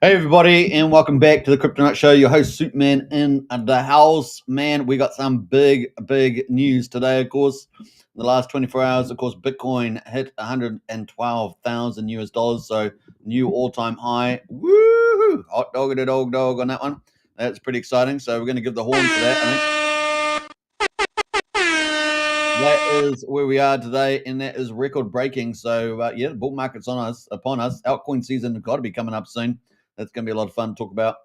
Hey everybody, and welcome back to the Crypto Nut Show. Your host Superman in the house. Man, we got some big news today. Of course, in the last 24 hours, of course, Bitcoin hit 112,000 US dollars, so new all-time high. Woo! Hot dog dog on that one. That's pretty exciting. So we're going to give the horn for that. I think that is where we are today, and that is record breaking. So yeah, the bull market's upon us. Altcoin season has got to be coming up soon. That's going to be a lot of fun to talk about.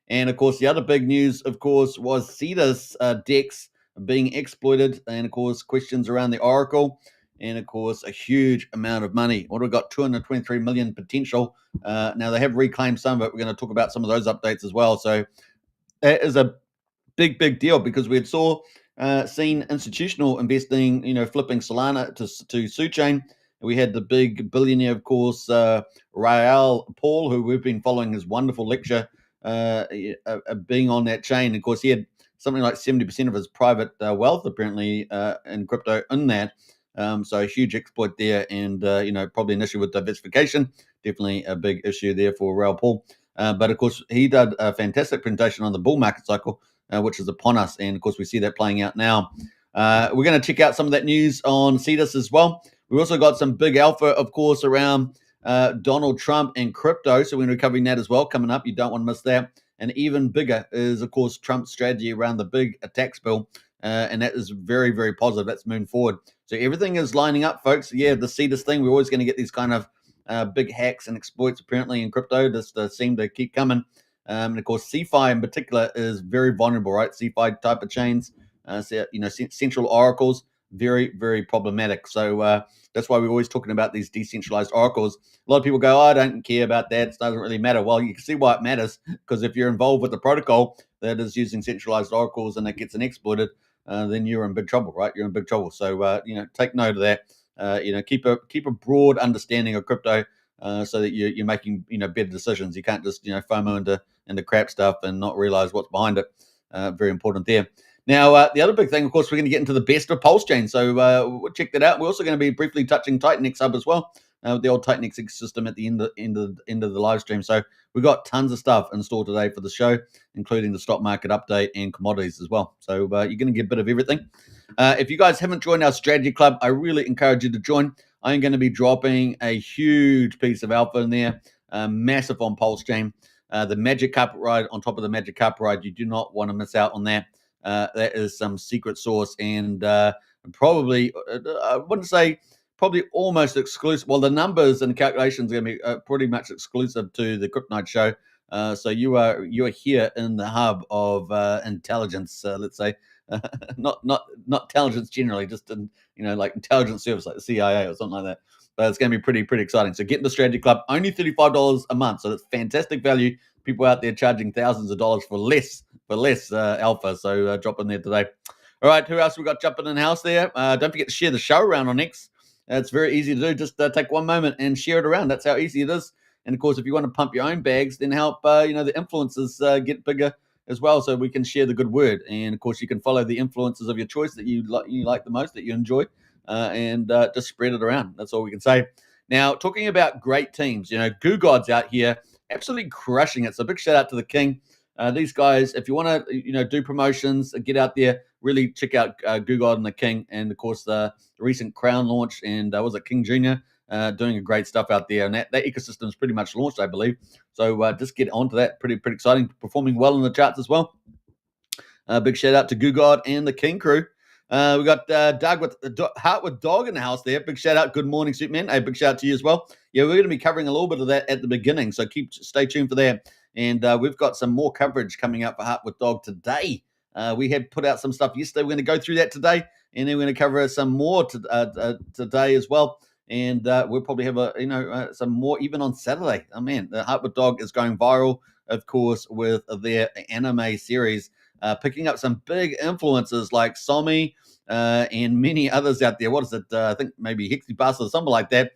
And of course, the other big news, of course, was Cetus DEX being exploited, and of course, questions around the Oracle, and of course, a huge amount of money. What have we got? 223 million potential. Now they have reclaimed some of it. We're going to talk about some of those updates as well. So that is a big deal because we had seen institutional investing, flipping Solana to SUI. We had the big billionaire, of course, Rael Paul, who we've been following his wonderful lecture, being on that chain. Of course, he had something like 70% of his private wealth, apparently, in crypto in that. So a huge exploit there, and probably an issue with diversification. Definitely a big issue there for Rael Paul. But of course, he did a fantastic presentation on the bull market cycle, which is upon us, and of course, we see that playing out now. We're going to check out some of that news on Cetus as well. We've also got some big alpha, of course, around Donald Trump and crypto, so we're going to be covering that as well coming up. You don't want to miss that. And even bigger is, of course, Trump's strategy around the big tax bill, and that is very positive. That's moving forward. So everything is lining up, folks. Yeah, the Cetus thing, we're always going to get these kind of big hacks and exploits, apparently, in crypto. This seem to keep coming. And of course, CeFi in particular is very vulnerable, right? CeFi type of chains, central oracles, very problematic. So that's why we're always talking about these decentralized oracles. A lot of people go, I don't care about that. It doesn't really matter. Well, you can see why it matters, because if you're involved with the protocol that is using centralized oracles and it gets exploited, then you're in big trouble, right? You're in big trouble. So, take note of that. Keep a broad understanding of crypto, so that you're making better decisions. You can't just FOMO into crap stuff and not realize what's behind it. Very important there. Now, the other big thing, of course, we're going to get into the best of PulseChain. So we'll check that out. We're also going to be briefly touching Titan Hub as well, the old Titan system at the end of the live stream. So we've got tons of stuff in store today for the show, including the stock market update and commodities as well. So you're going to get a bit of everything. If you guys haven't joined our strategy club, I really encourage you to join. I'm going to be dropping a huge piece of alpha in there, massive on PulseChain. The Magic Carpet Ride on top of the Magic Carpet Ride, you do not want to miss out on that. That is some secret sauce, and probably, I wouldn't say probably almost exclusive. Well, the numbers and calculations are going to be pretty much exclusive to the Crypto Night Show. So you are here in the hub of intelligence, let's say. Not intelligence generally, just in like intelligence service like the CIA or something like that. But it's going to be pretty exciting. So get in the strategy club, only $35 a month. So that's fantastic value. People out there charging thousands of dollars for less alpha. So drop in there today. All right, who else we got jumping in the house there? Don't forget to share the show around on X. It's very easy to do. Just take one moment and share it around. That's how easy it is. And of course, if you want to pump your own bags, then help the influencers get bigger as well, so we can share the good word. And of course, you can follow the influencers of your choice that you like the most, that you enjoy, and just spread it around. That's all we can say. Now, talking about great teams, Goo God's out here absolutely crushing it. So big shout out to the King. These guys, if you want to do promotions, get out there, really check out Goo God and the King, and of course the recent Crown launch, and was it King Jr. Doing a great stuff out there, and that ecosystem is pretty much launched, I believe. So just get onto that. Pretty exciting, performing well in the charts as well. Big shout out to Goo God and the King crew. We got Doug with Heart with Dog in the house there. Big shout out. Good morning, Superman. A big shout out to you as well. Yeah, we're going to be covering a little bit of that at the beginning, so stay tuned for that. And we've got some more coverage coming up for Heart with Dog today. We had put out some stuff yesterday. We're going to go through that today, and then we're going to cover some more today as well. And we'll probably have some more even on Saturday. Oh man, the Heart with Dog is going viral, of course, with their anime series, picking up some big influences like Somi and many others out there. What is it? I think maybe Hexy Bus or something like that.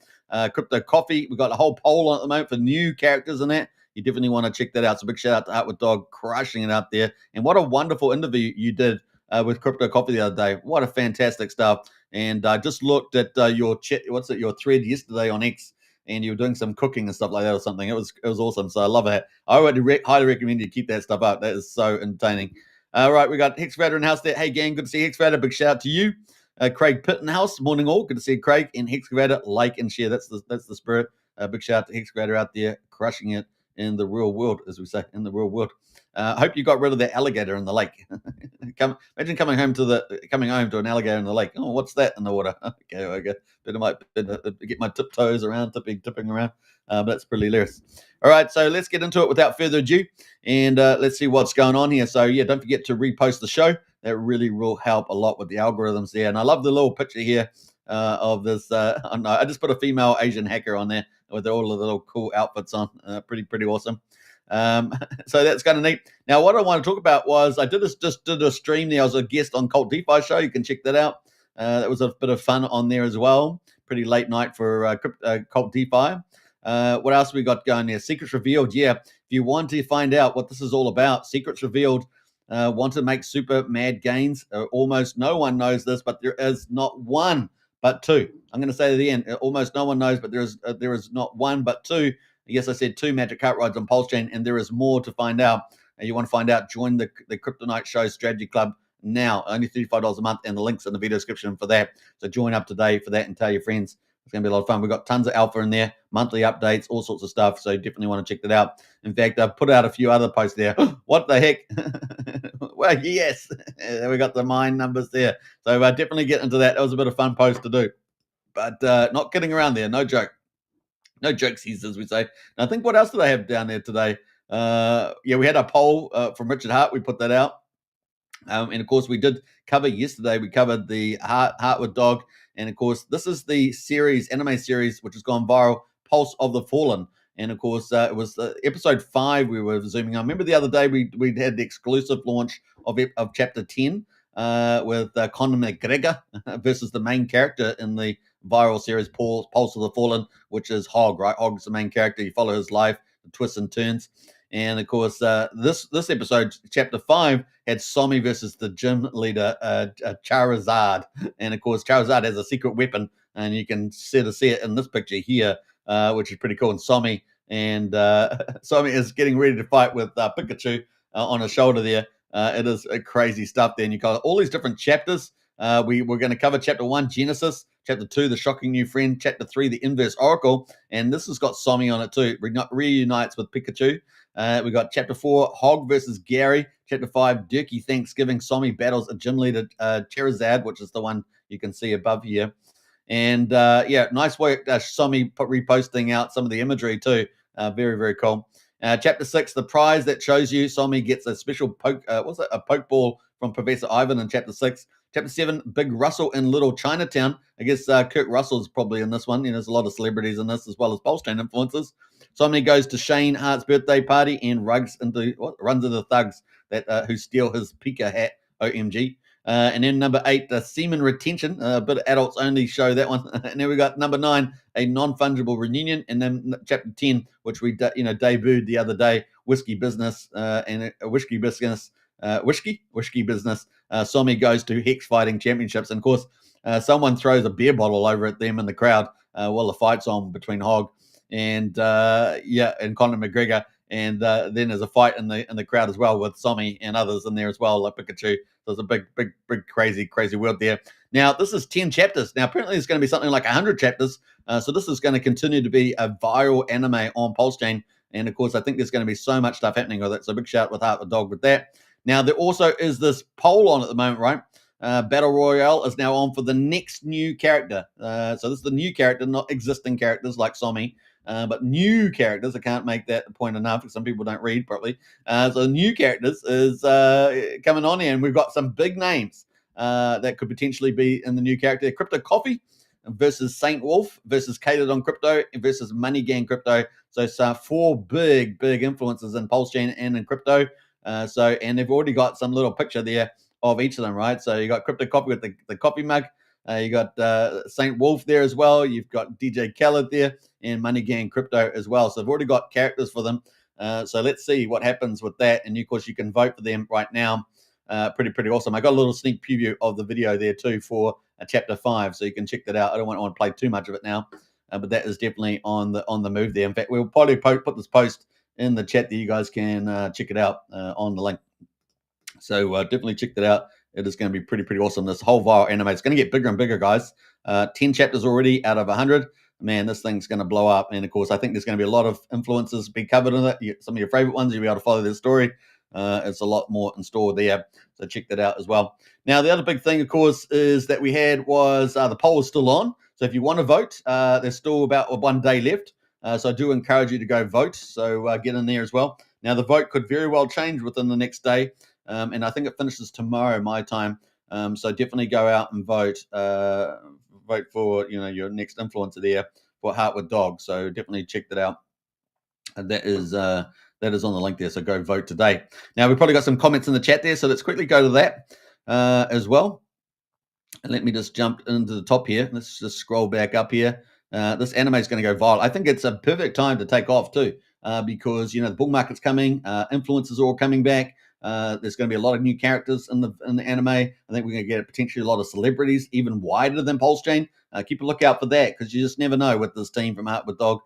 Crypto Coffee. We've got a whole poll on at the moment for new characters in that. You definitely want to check that out. So big shout out to Heart with Dog, crushing it out there. And what a wonderful interview you did with Crypto Coffee the other day. What a fantastic stuff. And I just looked at your thread yesterday on X, and you were doing some cooking and stuff like that or something. It was awesome. So I love it. I would highly recommend you keep that stuff up. That is so entertaining. All right, we got Hexvader in house there. Hey gang, good to see Hexvader. Big shout out to you. Craig Pitt in house. Morning all. Good to see Craig and Hexvader. Like and share. That's the spirit. Big shout out to Hexvader out there crushing it in the real world, as we say, in the real world. I hope you got rid of that alligator in the lake. Imagine coming home to an alligator in the lake. Oh, what's that in the water? Okay. Better might get my tiptoes around, tipping around. But that's pretty hilarious. All right, so let's get into it without further ado, and let's see what's going on here. So yeah, don't forget to repost the show. That really will help a lot with the algorithms there. And I love the little picture here of this. I just put a female Asian hacker on there with all of the little cool outfits on. Pretty awesome. So that's kind of neat. Now, what I want to talk about was I did a stream there. I was a guest on Cult DeFi show. You can check that out. That was a bit of fun on there as well. Pretty late night for Cult DeFi. What else we got going there? Secrets Revealed. Yeah, if you want to find out what this is all about, Secrets Revealed want to make super mad gains. Almost no one knows this, but there is not one but two. I'm going to say it at the end. Almost no one knows, but there is not one but two. Yes, I said 2 magic cart rides on PulseChain, and there is more to find out. You want to find out, join the Crypto Night Show Strategy Club now. Only $35 a month, and the link's in the video description for that. So join up today for that and tell your friends. It's going to be a lot of fun. We've got tons of alpha in there, monthly updates, all sorts of stuff. So definitely want to check that out. In fact, I've put out a few other posts there. What the heck? Well, yes. We got the mine numbers there. So definitely get into that. That was a bit of fun post to do. But not kidding around there. No joke. No jokesies, as we say. And I think what else did I have down there today? We had a poll from Richard Hart. We put that out. And of course, we did cover yesterday. We covered the Heartwood Dog. And of course, this is the anime series, which has gone viral, Pulse of the Fallen. And of course, it was episode 5 we were zooming on. Remember the other day we had the exclusive launch of chapter 10 with Conor McGregor versus the main character in the viral series Pulse of the Fallen, which is Hog, right? Hog's the main character. You follow his life, the twists and turns. And of course, this episode, chapter 5, had Somi versus the gym leader, Charizard. And of course, Charizard has a secret weapon, and you can see it in this picture here, which is pretty cool. And Somi is getting ready to fight with Pikachu on his shoulder there. It is crazy stuff there. And you got all these different chapters. We're going to cover chapter 1, Genesis. Chapter 2, The Shocking New Friend. Chapter 3, The Inverse Oracle. And this has got Somi on it too. Reunites with Pikachu. We got chapter 4, Hog versus Gary. Chapter 5, Durkee Thanksgiving. Somi battles a gym leader, Charizard, which is the one you can see above here. And nice work, Somi reposting out some of the imagery too. Very, very cool. Chapter 6, the prize that shows you. Somi gets a special poke. A poke ball from Professor Ivan in chapter 6. Chapter 7, Big Russell in Little Chinatown. I guess Kurt Russell's probably in this one. There's a lot of celebrities in this, as well as PulseChain influencers. Somi goes to Shane Hart's birthday party and runs into thugs that who steal his Pika hat. OMG. And then number 8, Semen Retention. A bit of adults only show that one. And then we got number 9, a non-fungible reunion. And then chapter 10, which we debuted the other day, Whiskey Business and a Whiskey Business. Whiskey Business. Somi goes to Hex Fighting Championships. And of course, someone throws a beer bottle over at them in the crowd while the fight's on between Hog and Conor McGregor. And then there's a fight in the crowd as well with Somi and others in there as well, like Pikachu. There's a big, crazy world there. Now, this is 10 chapters. Now, apparently it's going to be something like 100 chapters. So this is going to continue to be a viral anime on PulseChain. And, of course, I think there's going to be so much stuff happening with it. So big shout with Heart the Dog with that. Now, there also is this poll on at the moment, right? Battle Royale is now on for the next new character. So this is the new character, not existing characters like Somi. But new characters, I can't make that point enough because some people don't read properly. So new characters is coming on here, and we've got some big names that could potentially be in the new character. Crypto Coffee versus Saint Wolf versus Catered on Crypto versus Money Gang Crypto. So it's 4 big influences in PulseChain and in crypto. And they've already got some little picture there of each of them, right? So you got Crypto Coffee with the coffee mug. You got Saint Wolf there as well. You've got DJ Khaled there and Money Gang Crypto as well. So they've already got characters for them. So let's see what happens with that. And of course, you can vote for them right now. Pretty awesome. I got a little sneak preview of the video there too for chapter 5. So you can check that out. I don't want to play too much of it now. but that is definitely on the move there. In fact, we'll probably put this post in the chat that you guys can check it out on the link. So definitely check that out. It is going to be pretty awesome. This whole viral anime, it's going to get bigger and bigger, guys. 10 chapters already out of 100. Man, this thing's going to blow up. And of course, I think there's going to be a lot of influences be covered in it. Some of your favorite ones, you'll be able to follow their story. It's a lot more in store there. So check that out as well. Now, the other big thing, of course, is that we had was the poll is still on. So if you want to vote, there's still about 1 day left. So I do encourage you to go vote. So get in there as well. Now, the vote could very well change within the next day. And I think it finishes tomorrow, my time. So definitely go out and vote. Vote for your next influencer there for Heart with Dog. So definitely check that out. And that is on the link there. So go vote today. Now we've probably got some comments in the chat there. So let's quickly go to that as well. And let me just jump into the top here. Let's just scroll back up here. This anime is going to go viral. I think it's a perfect time to take off too, because the bull market's coming. Influencers are all coming back. There's going to be a lot of new characters in the anime. I think we're going to get potentially a lot of celebrities, even wider than PulseChain. Keep a lookout for that, because you just never know with this team from Heart with Dog.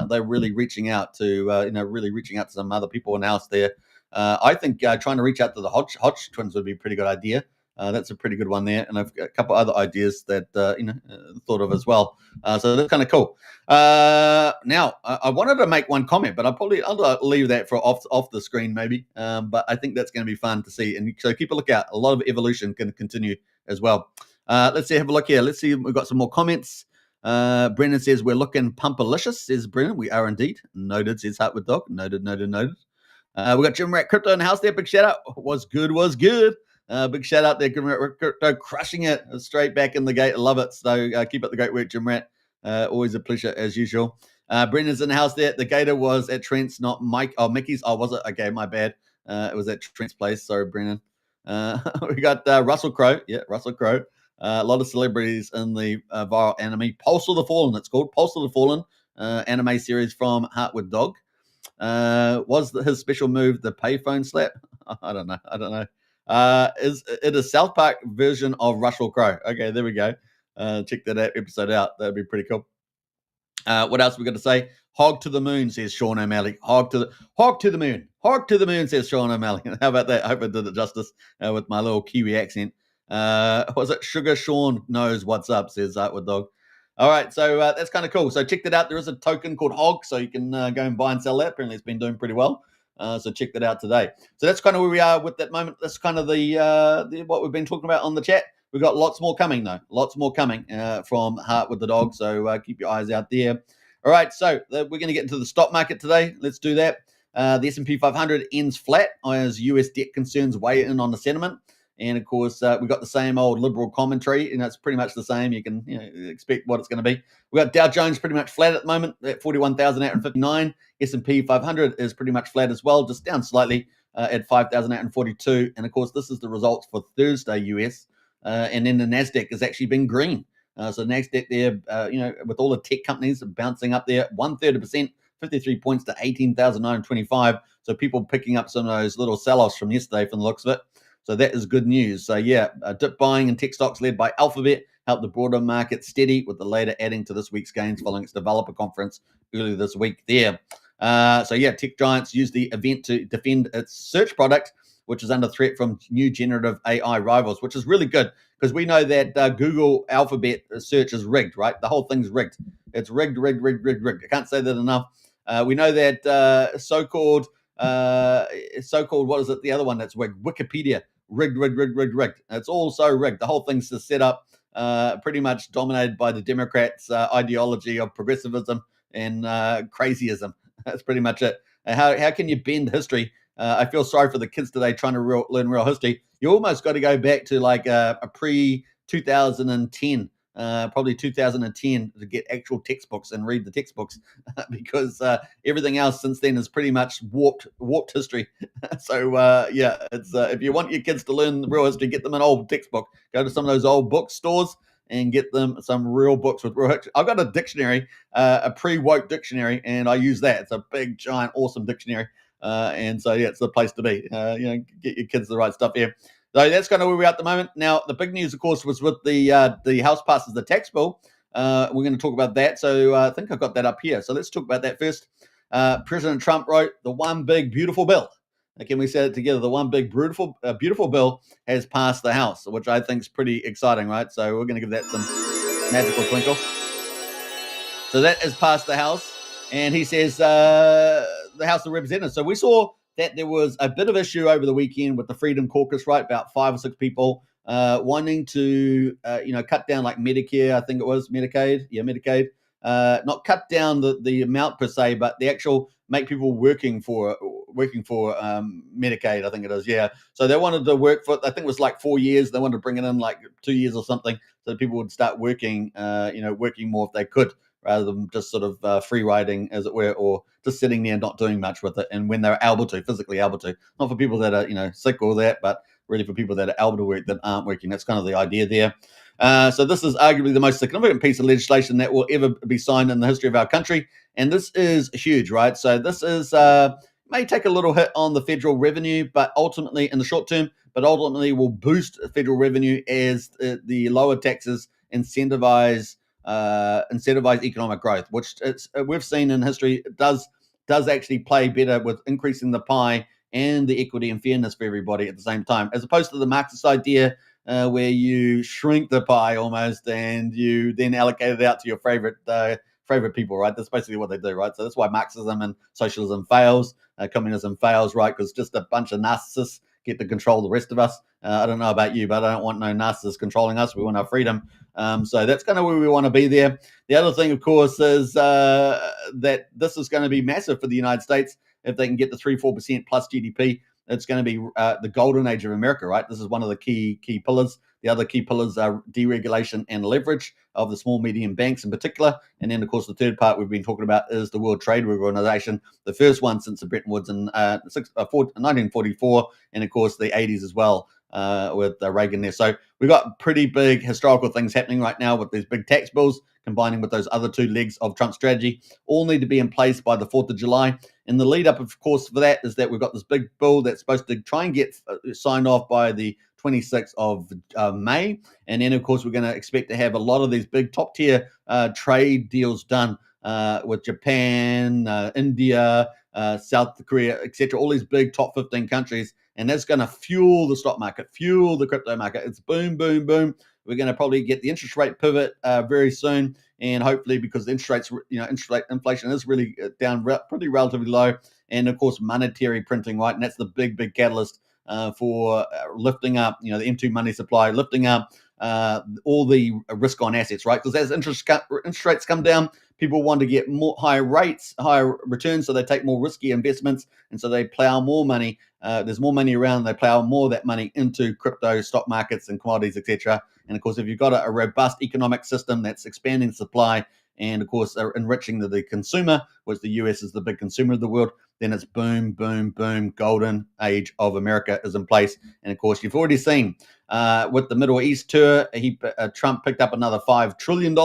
They're really reaching out to some other people in house there. I think trying to reach out to the Hodge twins would be a pretty good idea. That's a pretty good one there, and I've got a couple other ideas that thought of as well. So that's kind of cool. Now I wanted to make one comment, but I'll leave that for off the screen maybe. But I think that's going to be fun to see, and so keep a lookout. A lot of evolution can continue as well. Let's have a look here. Let's see. We've got some more comments. Brendan says we're looking pumpalicious. Says Brendan, we are indeed. Noted. Says Heart with Dog. Noted. We got Jim Rat Crypto in the house there. Big shout out. Was good. Big shout out there, Jim Rat Crypto, crushing it straight back in the gate. I love it. So keep up the great work, Jim Rat. Always a pleasure as usual. Brendan's in the house there. The gator was at Trent's, not Mike. Oh, Mickey's. Oh, was it? Okay, my bad. It was at Trent's place. Sorry, Brendan. We got Russell Crowe. Yeah, Russell Crowe. A lot of celebrities in the viral anime. Pulse of the Fallen, it's called. Pulse of the Fallen anime series from Heart with Dog. Was his special move the payphone slap? I don't know. Is it a South Park version of Russell Crowe? Okay, there we go. Check that episode out. That'd be pretty cool. What else we got to say? Hog to the moon, says Sean O'Malley. Hog to the moon. Hog to the moon, says Sean O'Malley. How about that? I hope I did it justice with my little Kiwi accent. Was it Sugar Sean knows what's up, says Heart with Dog. All right, so that's kind of cool. So check that out. There is a token called Hog, so you can go and buy and sell that. Apparently it's been doing pretty well. So check that out today. So that's kind of where we are with that moment. That's kind of the what we've been talking about on the chat. We've got lots more coming, though. Lots more coming from Heart with the Dog. So keep your eyes out there. All right, so we're going to get into the stock market today. Let's do that. The S&P 500 ends flat as US debt concerns weigh in on the sentiment. And, of course, we've got the same old liberal commentary. It's pretty much the same. You can expect what it's going to be. We've got Dow Jones pretty much flat at the moment at 41,859. S&P 500 is pretty much flat as well, just down slightly at 5,842. And, of course, this is the results for Thursday, US. And then the NASDAQ has actually been green. So NASDAQ there, with all the tech companies bouncing up there, 1/3%, 53 points to 18,925. So people picking up some of those little sell-offs from yesterday from the looks of it. So that is good news. So yeah, dip buying and tech stocks led by Alphabet helped the broader market steady, with the later adding to this week's gains following its developer conference earlier this week there. So yeah, tech giants used the event to defend its search product, which is under threat from new generative AI rivals, which is really good because we know that Google Alphabet search is rigged, right? The whole thing's rigged. It's rigged. I can't say that enough. We know that so-called, what is it? The other one that's rigged, Wikipedia, rigged. It's all so rigged. The whole thing's just set up pretty much dominated by the Democrats' ideology of progressivism and crazyism. That's pretty much it. How can you bend history? I feel sorry for the kids today trying to learn real history. You almost got to go back to like a pre-2010, probably 2010, to get actual textbooks and read the textbooks because everything else since then is pretty much warped history. So, it's if you want your kids to learn real history, get them an old textbook. Go to some of those old bookstores and get them some real books with real history. I've got a dictionary, a pre-woke dictionary, and I use that. It's a big, giant, awesome dictionary. And so, yeah, it's the place to be. Get your kids the right stuff here. So that's kind of where we are at the moment. Now, the big news, of course, was with the House passes the tax bill. We're going to talk about that. So I think I've got that up here. So let's talk about that first. President Trump wrote the one big beautiful bill. Can we say it together? The one big beautiful bill has passed the House, which I think is pretty exciting, right? So we're going to give that some magical twinkle. So that has passed the House, and he says the House of Representatives. So we saw that there was a bit of issue over the weekend with the Freedom Caucus, right? About 5 or 6 people wanting to, cut down like Medicare, I think it was Medicaid. Not cut down the amount per se, but the actual make people working for Medicaid, I think it is. Yeah. So they wanted to work for, I think it was like 4 years. They wanted to bring it in like 2 years or something, so that people would start working, working more if they could, rather than just sort of free riding, as it were, or just sitting there not doing much with it. And when they're physically able to, not for people that are, sick or that, but really for people that are able to work that aren't working. That's kind of the idea there. So this is arguably the most significant piece of legislation that will ever be signed in the history of our country. And this is huge, right? So this is may take a little hit on the federal revenue, but ultimately in the short term, will boost federal revenue as the lower taxes incentivize economic growth, which we've seen in history does actually play better with increasing the pie and the equity and fairness for everybody at the same time, as opposed to the Marxist idea where you shrink the pie almost and you then allocate it out to your favorite people, right? That's basically what they do, right? So that's why Marxism and socialism fails, communism fails, right? Because just a bunch of narcissists get to control the rest of us. I don't know about you, but I don't want no narcissists controlling us. We want our freedom. So that's kind of where we want to be there. The other thing, of course, is that this is going to be massive for the United States if they can get the 3-4% plus GDP. It's going to be the golden age of America, right? This is one of the key pillars. The other key pillars are deregulation and leverage of the small, medium banks in particular. And then, of course, the third part we've been talking about is the World Trade Organization, the first one since the Bretton Woods in 1944, and, of course, the 80s as well with Reagan there. So we've got pretty big historical things happening right now with these big tax bills, combining with those other 2 legs of Trump's strategy, all need to be in place by the 4th of July. And the lead up, of course, for that is that we've got this big bill that's supposed to try and get signed off by the 26th of May. And then, of course, we're going to expect to have a lot of these big top tier trade deals done with Japan, India, South Korea, etc. All these big top 15 countries. And that's going to fuel the stock market, fuel the crypto market. It's boom, boom, boom. We're going to probably get the interest rate pivot very soon. And hopefully, because the interest rate inflation is really down pretty relatively low. And of course, monetary printing, right? And that's the big catalyst for lifting up, the M2 money supply, lifting up all the risk on assets, right? Because as interest rates come down, people want to get higher rates, higher returns, so they take more risky investments, and so they plow more money. There's more money around, they plow more of that money into crypto, stock markets, and commodities, etc. And of course, if you've got a robust economic system that's expanding supply and, of course, enriching the consumer, which the US is the big consumer of the world, then it's boom, boom, boom, golden age of America is in place. And, of course, you've already seen with the Middle East tour, Trump picked up another $5 trillion.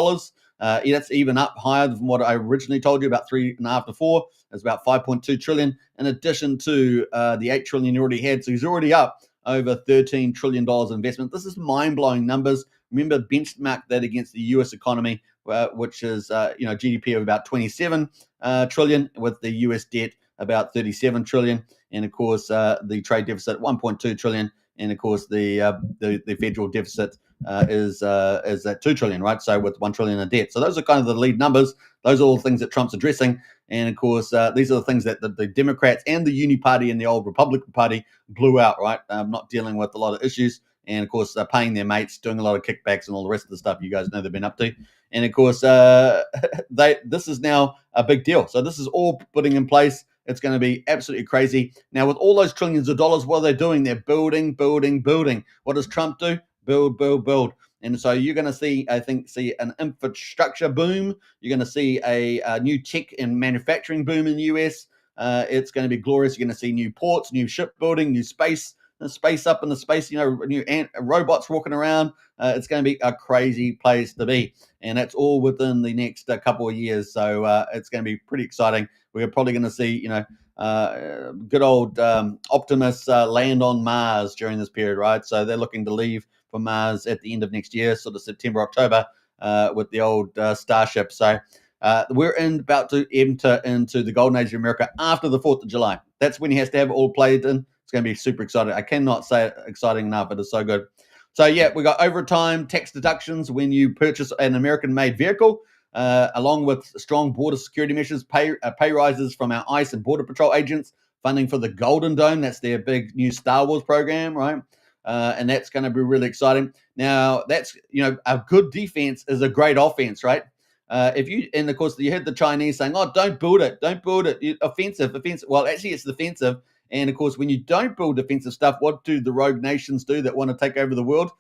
That's even up higher than what I originally told you, about 3.5 to 4. It's about 5.2 trillion in addition to the 8 trillion he already had. So he's already up over $13 trillion investment. This is mind-blowing numbers. Remember, benchmark that against the US economy, which is GDP of about 27 trillion, with the US debt about 37 trillion, and of course the trade deficit 1.2 trillion, and of course the federal deficit is at 2 trillion, right? So with 1 trillion in debt. So those are kind of the lead numbers. Those are all the things that Trump's addressing. And of course, these are the things that the Democrats and the Uni Party and the old Republican Party blew out, right? Not dealing with a lot of issues. And of course, paying their mates, doing a lot of kickbacks and all the rest of the stuff you guys know they've been up to. And of course, this is now a big deal. So this is all putting in place. It's going to be absolutely crazy. Now, with all those trillions of dollars, what are they doing? They're building. What does Trump do? Build. And so you're going to see an infrastructure boom. You're going to see a new tech and manufacturing boom in the US. It's going to be glorious. You're going to see new ports, new shipbuilding, new space up in the space, new robots walking around. It's going to be a crazy place to be. And that's all within the next couple of years. So it's going to be pretty exciting. We're probably going to see, good old Optimus land on Mars during this period, right? So they're looking to leave for Mars at the end of next year, sort of September, October. with the old Starship. So we're about to enter into the golden age of America after the 4th of July. That's when he has to have it all played in. It's going to be super exciting. I cannot say it exciting enough. It is so good. So, yeah, we got overtime tax deductions when you purchase an American-made vehicle, along with strong border security measures, pay rises from our ICE and Border Patrol agents, funding for the Golden Dome. That's their big new Star Wars program, right? And that's going to be really exciting. Now, that's, a good defense is a great offense, right? And of course, you heard the Chinese saying, "Oh, don't build it, offensive." Well, actually, it's defensive. And of course, when you don't build defensive stuff, what do the rogue nations do that want to take over the world?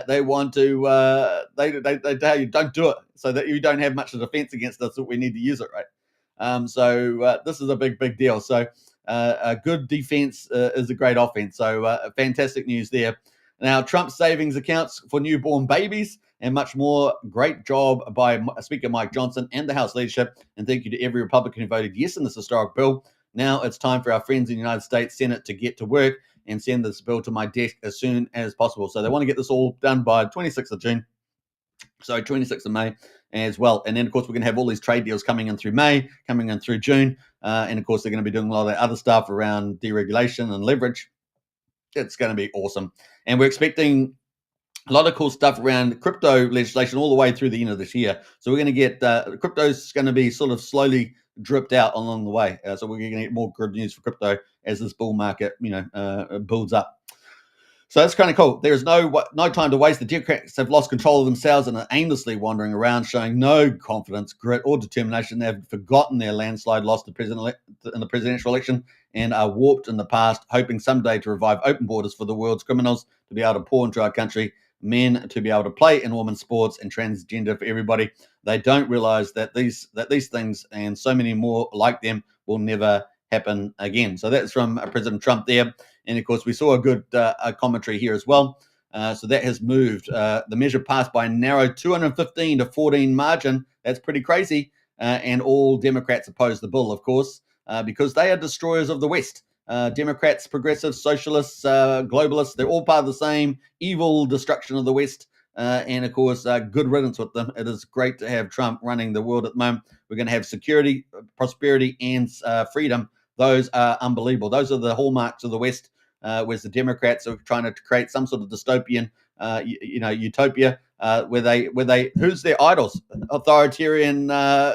They want to they tell you don't do it, so that you don't have much of defense against us. So we need to use it, right? So this is a big deal. So a good defense is a great offense. So fantastic news there. Now, Trump's savings accounts for newborn babies and much more. Great job by Speaker Mike Johnson and the House leadership. And thank you to every Republican who voted yes in this historic bill. Now it's time for our friends in the United States Senate to get to work and send this bill to my desk as soon as possible. So they want to get this all done by 26th of June. So 26th of May as well. And then, of course, we're going to have all these trade deals coming in through May, coming in through June. And, of course, they're going to be doing a lot of that other stuff around deregulation and leverage. It's going to be awesome. And we're expecting a lot of cool stuff around crypto legislation all the way through the end of this year. So we're going to get crypto's going to be sort of slowly dripped out along the way. So we're going to get more good news for crypto as this bull market, builds up. So that's kind of cool. There is no time to waste. The Democrats have lost control of themselves and are aimlessly wandering around, showing no confidence, grit, or determination. They've forgotten their landslide loss to in the presidential election and are warped in the past, hoping someday to revive open borders for the world's criminals to be able to pour into our country, men to be able to play in women's sports, and transgender for everybody. They don't realize that these things and so many more like them will never happen again. So that's from President Trump there. And of course, we saw a good commentary here as well. So that has moved. The measure passed by a narrow 215 to 14 margin. That's pretty crazy. And all Democrats oppose the bill, of course, because they are destroyers of the West. Democrats, progressives, socialists, globalists, they're all part of the same evil destruction of the West. And of course, good riddance with them. It is great to have Trump running the world at the moment. We're going to have security, prosperity, and freedom. Those are unbelievable. Those are the hallmarks of the West, whereas the Democrats are trying to create some sort of dystopian, utopia, where they who's their idols? Authoritarian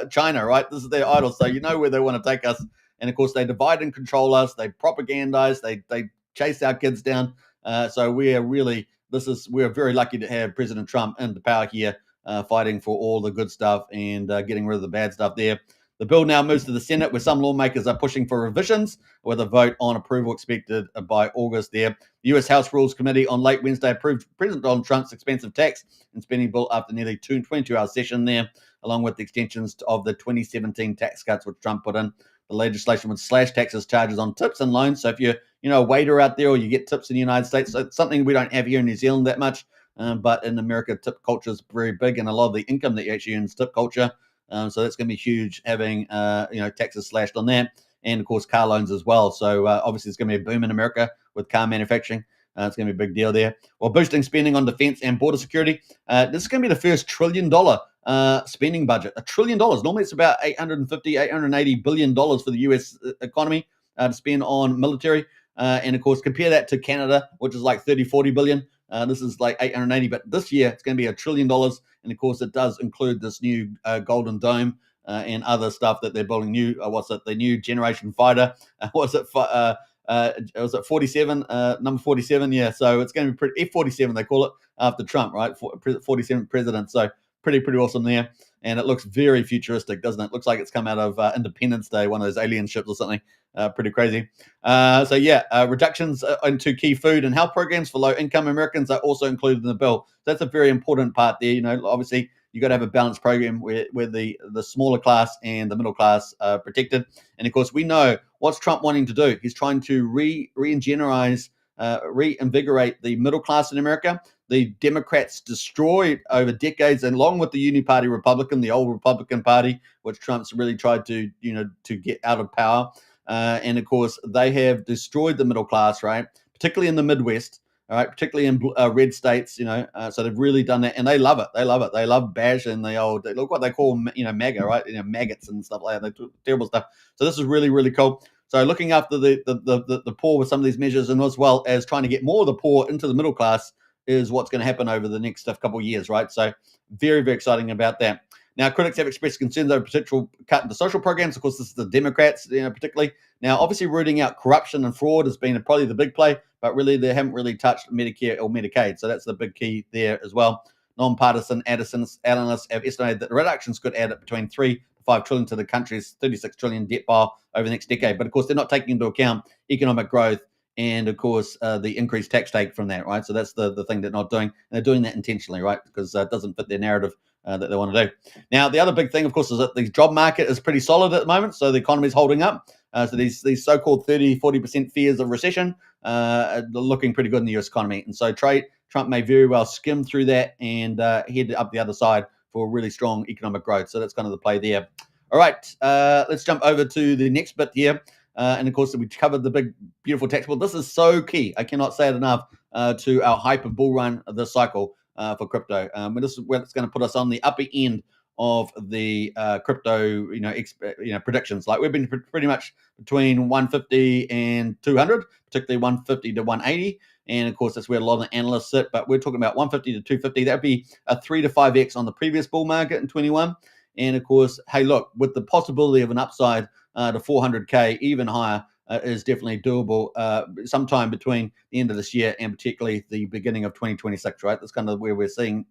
China, right? This is their idols. So you know where they want to take us. And of course, they divide and control us. They propagandize. They chase our kids down. So we're very lucky to have President Trump in the power here, fighting for all the good stuff and getting rid of the bad stuff there. The bill now moves to the Senate, where some lawmakers are pushing for revisions, with a vote on approval expected by August there. The U.S. House Rules Committee on late Wednesday approved President Donald Trump's expensive tax and spending bill after nearly 22-hour session there, along with the extensions of the 2017 tax cuts, which Trump put in. The legislation would slash taxes charges on tips and loans. So if you're a waiter out there or you get tips in the United States, so it's something we don't have here in New Zealand that much, but in America, tip culture is very big, and a lot of the income that you actually earn is tip culture. So that's going to be huge, having taxes slashed on that, and of course car loans as well. So obviously it's going to be a boom in America with car manufacturing. It's going to be a big deal there. Well, boosting spending on defense and border security. This is going to be the first $1 trillion spending budget. $1 trillion. Normally it's about $880 billion for the U.S. economy to spend on military. And of course, compare that to Canada, which is like 40 billion. This is like 880, but this year it's going to be $1 trillion. And of course, it does include this new Golden Dome and other stuff that they're building. The new generation fighter? Was it 47? Number 47, yeah. So it's going to be pretty F-47, they call it, after Trump, right? 47th president. So pretty awesome there. And it looks very futuristic, doesn't it? Looks like it's come out of Independence Day, one of those alien ships or something. Pretty crazy. Reductions into key food and health programs for low-income Americans are also included in the bill. So that's a very important part there. Obviously, you got to have a balanced program where the smaller class and the middle class are protected. And of course, we know what's Trump wanting to do. He's trying to reinvigorate the middle class in America. The Democrats destroyed over decades, and along with the Uniparty Republican, the old Republican Party, which Trump's really tried to get out of power. And of course, they have destroyed the middle class, right? Particularly in the Midwest, all right, particularly in red states, so they've really done that, and they love it. They love it. They love bash and look what they call, MAGA, right? Maggots and stuff like that. They do terrible stuff. So this is really, really cool. So looking after the poor with some of these measures, and as well as trying to get more of the poor into the middle class, is what's going to happen over the next couple of years, right? So very, very exciting about that. Now, critics have expressed concerns over potential cut into social programs. Of course, this is the Democrats, particularly. Now, obviously, rooting out corruption and fraud has been probably the big play, but really they haven't really touched Medicare or Medicaid. So that's the big key there as well. Nonpartisan analysts have estimated that the reductions could add between 3 to 5 trillion to the country's 36 trillion debt pile over the next decade. But of course, they're not taking into account economic growth and of course the increased tax take from that, right? So that's the thing they're not doing. And they're doing that intentionally, right? Because it doesn't fit their narrative that they want to do. Now, the other big thing, of course, is that the job market is pretty solid at the moment. So the economy is holding up. So these so-called 30-40% fears of recession are looking pretty good in the U.S. economy. And so Trump may very well skim through that and head up the other side for really strong economic growth. So that's kind of the play there. All right, let's jump over to the next bit here. And of course, we covered the big, beautiful tax bill. This is so key. I cannot say it enough to our hyper bull run of this cycle for crypto. This is where it's going to put us on the upper end of the crypto, predictions. Like we've been pretty much between 150 and 200, particularly 150 to 180. And of course, that's where a lot of the analysts sit. But we're talking about 150 to 250. That'd be a 3 to 5x on the previous bull market in 21. And of course, hey, look, with the possibility of an upside to 400K, even higher, is definitely doable sometime between the end of this year and particularly the beginning of 2026, right? That's kind of where we're sitting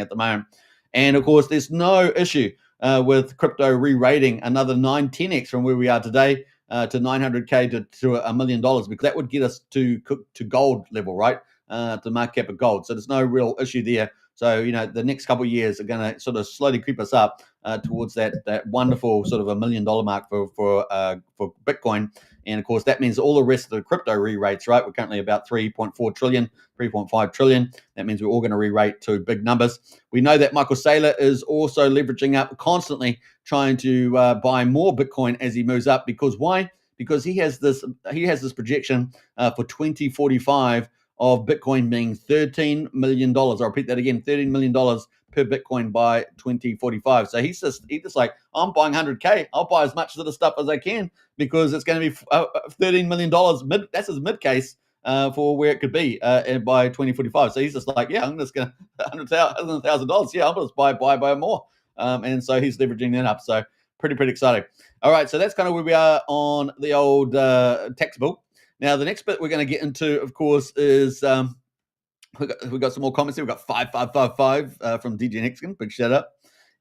at the moment. And of course, there's no issue with crypto re-rating another 9-10x from where we are today to 900K to $1 million, because that would get us to gold level, right? To market cap of gold. So there's no real issue there. So, the next couple of years are going to sort of slowly creep us up towards that wonderful sort of $1 million mark for Bitcoin. And of course, that means all the rest of the crypto re-rates, right? We're currently about 3.4 trillion, 3.5 trillion. That means we're all going to re-rate to big numbers. We know that Michael Saylor is also leveraging up, constantly trying to buy more Bitcoin as he moves up. Because why? Because he has this projection for 2045 of Bitcoin being $13 million. I'll repeat that again, $13 million per Bitcoin by 2045. So he's just like, I'm buying 100K. I'll buy as much of the stuff as I can because it's going to be $13 million. That's his mid case for where it could be by 2045. So he's just like, yeah, I'm just going to $100,000. Yeah, I'll just buy more. And so he's leveraging that up. So pretty exciting. All right, so that's kind of where we are on the old tax bill. Now, the next bit we're going to get into, of course, is we got some more comments here. We've got 5555 from DJ Nexkin. Big shout out.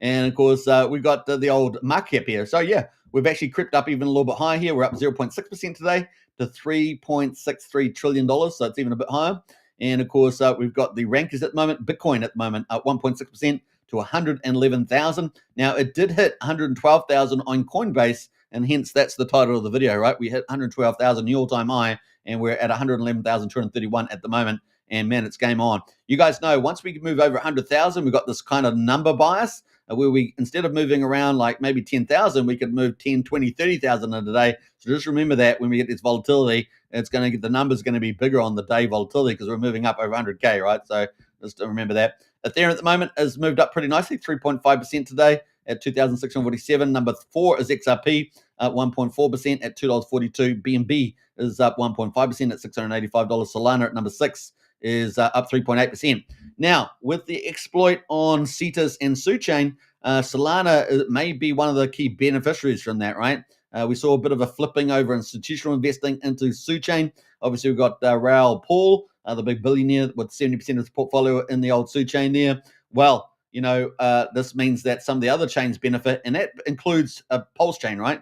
And, of course, we've got the old market cap here. So, yeah, we've actually crept up even a little bit higher here. We're up 0.6% today to $3.63 trillion. So it's even a bit higher. And, of course, we've got the rankers at the moment. Bitcoin at the moment up 1.6% to 111,000. Now, it did hit 112,000 on Coinbase. And hence, that's the title of the video, right? We hit 112,000, the all-time high, and we're at 111,231 at the moment. And, man, it's game on. You guys know, once we move over 100,000, we've got this kind of number bias where we, instead of moving around like maybe 10,000, we could move 10, 20, 30,000 in a day. So just remember that when we get this volatility, the number's going to be bigger on the day volatility because we're moving up over 100K, right? So just remember that. Ethereum at the moment has moved up pretty nicely, 3.5% today at 2,647. Number 4 is XRP, at 1.4% at $2.42. BNB is up 1.5% at $685. Solana at number 6 is up 3.8%. Now, with the exploit on Cetus and SUI, Solana may be one of the key beneficiaries from that, right? We saw a bit of a flipping over institutional investing into SUI. Obviously, we've got Raoul Pal, the big billionaire with 70% of his portfolio in the old SUI there. Well, this means that some of the other chains benefit, and that includes PulseChain, right?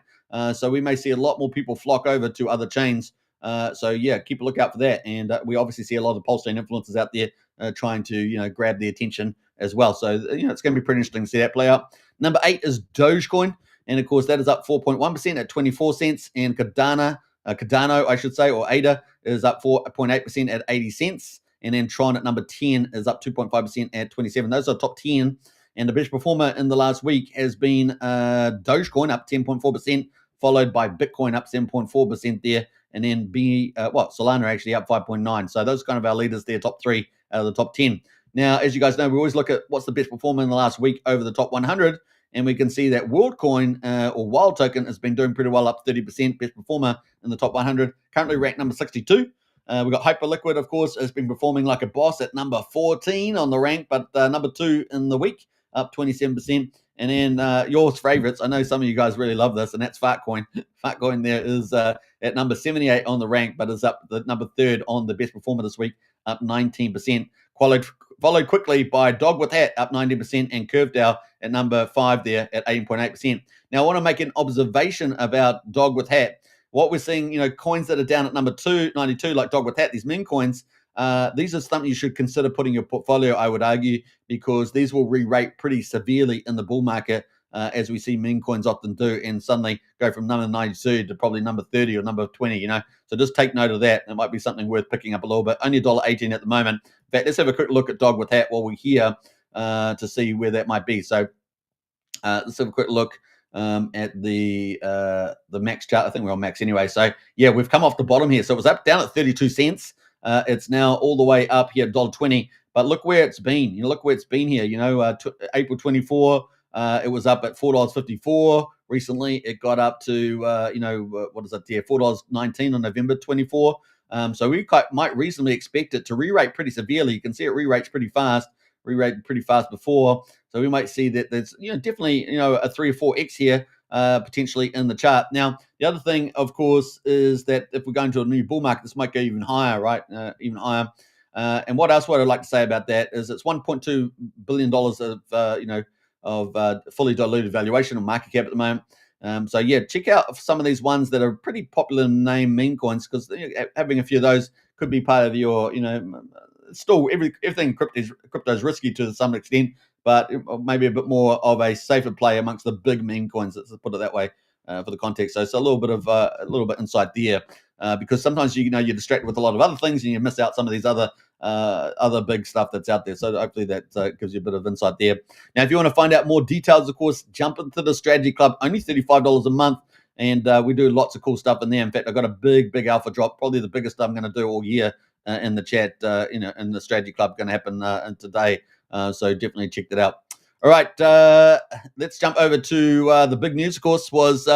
So we may see a lot more people flock over to other chains. So yeah, keep a lookout for that. And we obviously see a lot of PulseChain influencers out there trying to, grab the attention as well. So, it's going to be pretty interesting to see that play out. Number 8 is Dogecoin. And of course, that is up 4.1% at 24 cents. And Cardano, I should say, or ADA is up 4.8% at 80 cents. And then Tron at number 10 is up 2.5% at 27. Those are top 10. And the best performer in the last week has been Dogecoin up 10.4%, followed by Bitcoin up 7.4% there and then Solana actually up 5.9. So those are kind of our leaders there, top 3 out of the top 10. Now, as you guys know, we always look at what's the best performer in the last week over the top 100, and we can see that WorldCoin or Wild Token has been doing pretty well, up 30%, best performer in the top 100, currently ranked number 62. We've got Hyperliquid, of course, has been performing like a boss at number 14 on the rank, but number 2 in the week, up 27%. And then yours favorites, I know some of you guys really love this, and that's Fartcoin. Fartcoin there is at number 78 on the rank, but is up the number 3rd on the best performer this week, up 19%. Followed quickly by Dog with Hat, up 90%, and Curvedale at number 5 there at 18.8%. Now, I want to make an observation about Dog with Hat. What we're seeing, coins that are down at number 292, like Dog with Hat, these meme coins, these are something you should consider putting in your portfolio, I would argue, because these will re-rate pretty severely in the bull market, as we see meme coins often do, and suddenly go from number 92 to probably number 30 or number 20, So just take note of that. It might be something worth picking up a little bit. Only $1.18 at the moment. In fact, let's have a quick look at Dog with Hat while we're here to see where that might be. So let's have a quick look at the max chart. I think we're on max anyway. So yeah, we've come off the bottom here. So it was down at 32 cents. It's now all the way up here, $1.20. But look where it's been. Look where it's been here. April 24, it was up at $4.54. Recently, it got up to what is that there? $4.19 on November 24. So we might reasonably expect it to re-rate pretty severely. You can see it re-rated pretty fast before. So we might see that there's definitely a 3 or 4x here potentially in the chart. Now, the other thing, of course, is that if we're going to a new bull market, this might go even higher, right? Even higher. And what else would I like to say about that is it's $1.2 billion of fully diluted valuation on market cap at the moment. So yeah, check out some of these ones that are pretty popular name meme coins, because having a few of those could be part of your, still everything crypto is risky to some extent, but maybe a bit more of a safer play amongst the big meme coins. Let's put it that way for the context. So it's a little bit inside there, because sometimes you're distracted with a lot of other things and you miss out some of these other big stuff that's out there. So hopefully that gives you a bit of insight there. Now, if you want to find out more details, of course, jump into the Strategy Club. Only $35 a month. And we do lots of cool stuff in there. In fact, I've got a big alpha drop, probably the biggest I'm going to do all year in the chat, in the Strategy Club, going to happen today. So definitely check that out. All right, let's jump over to the big news, of course, was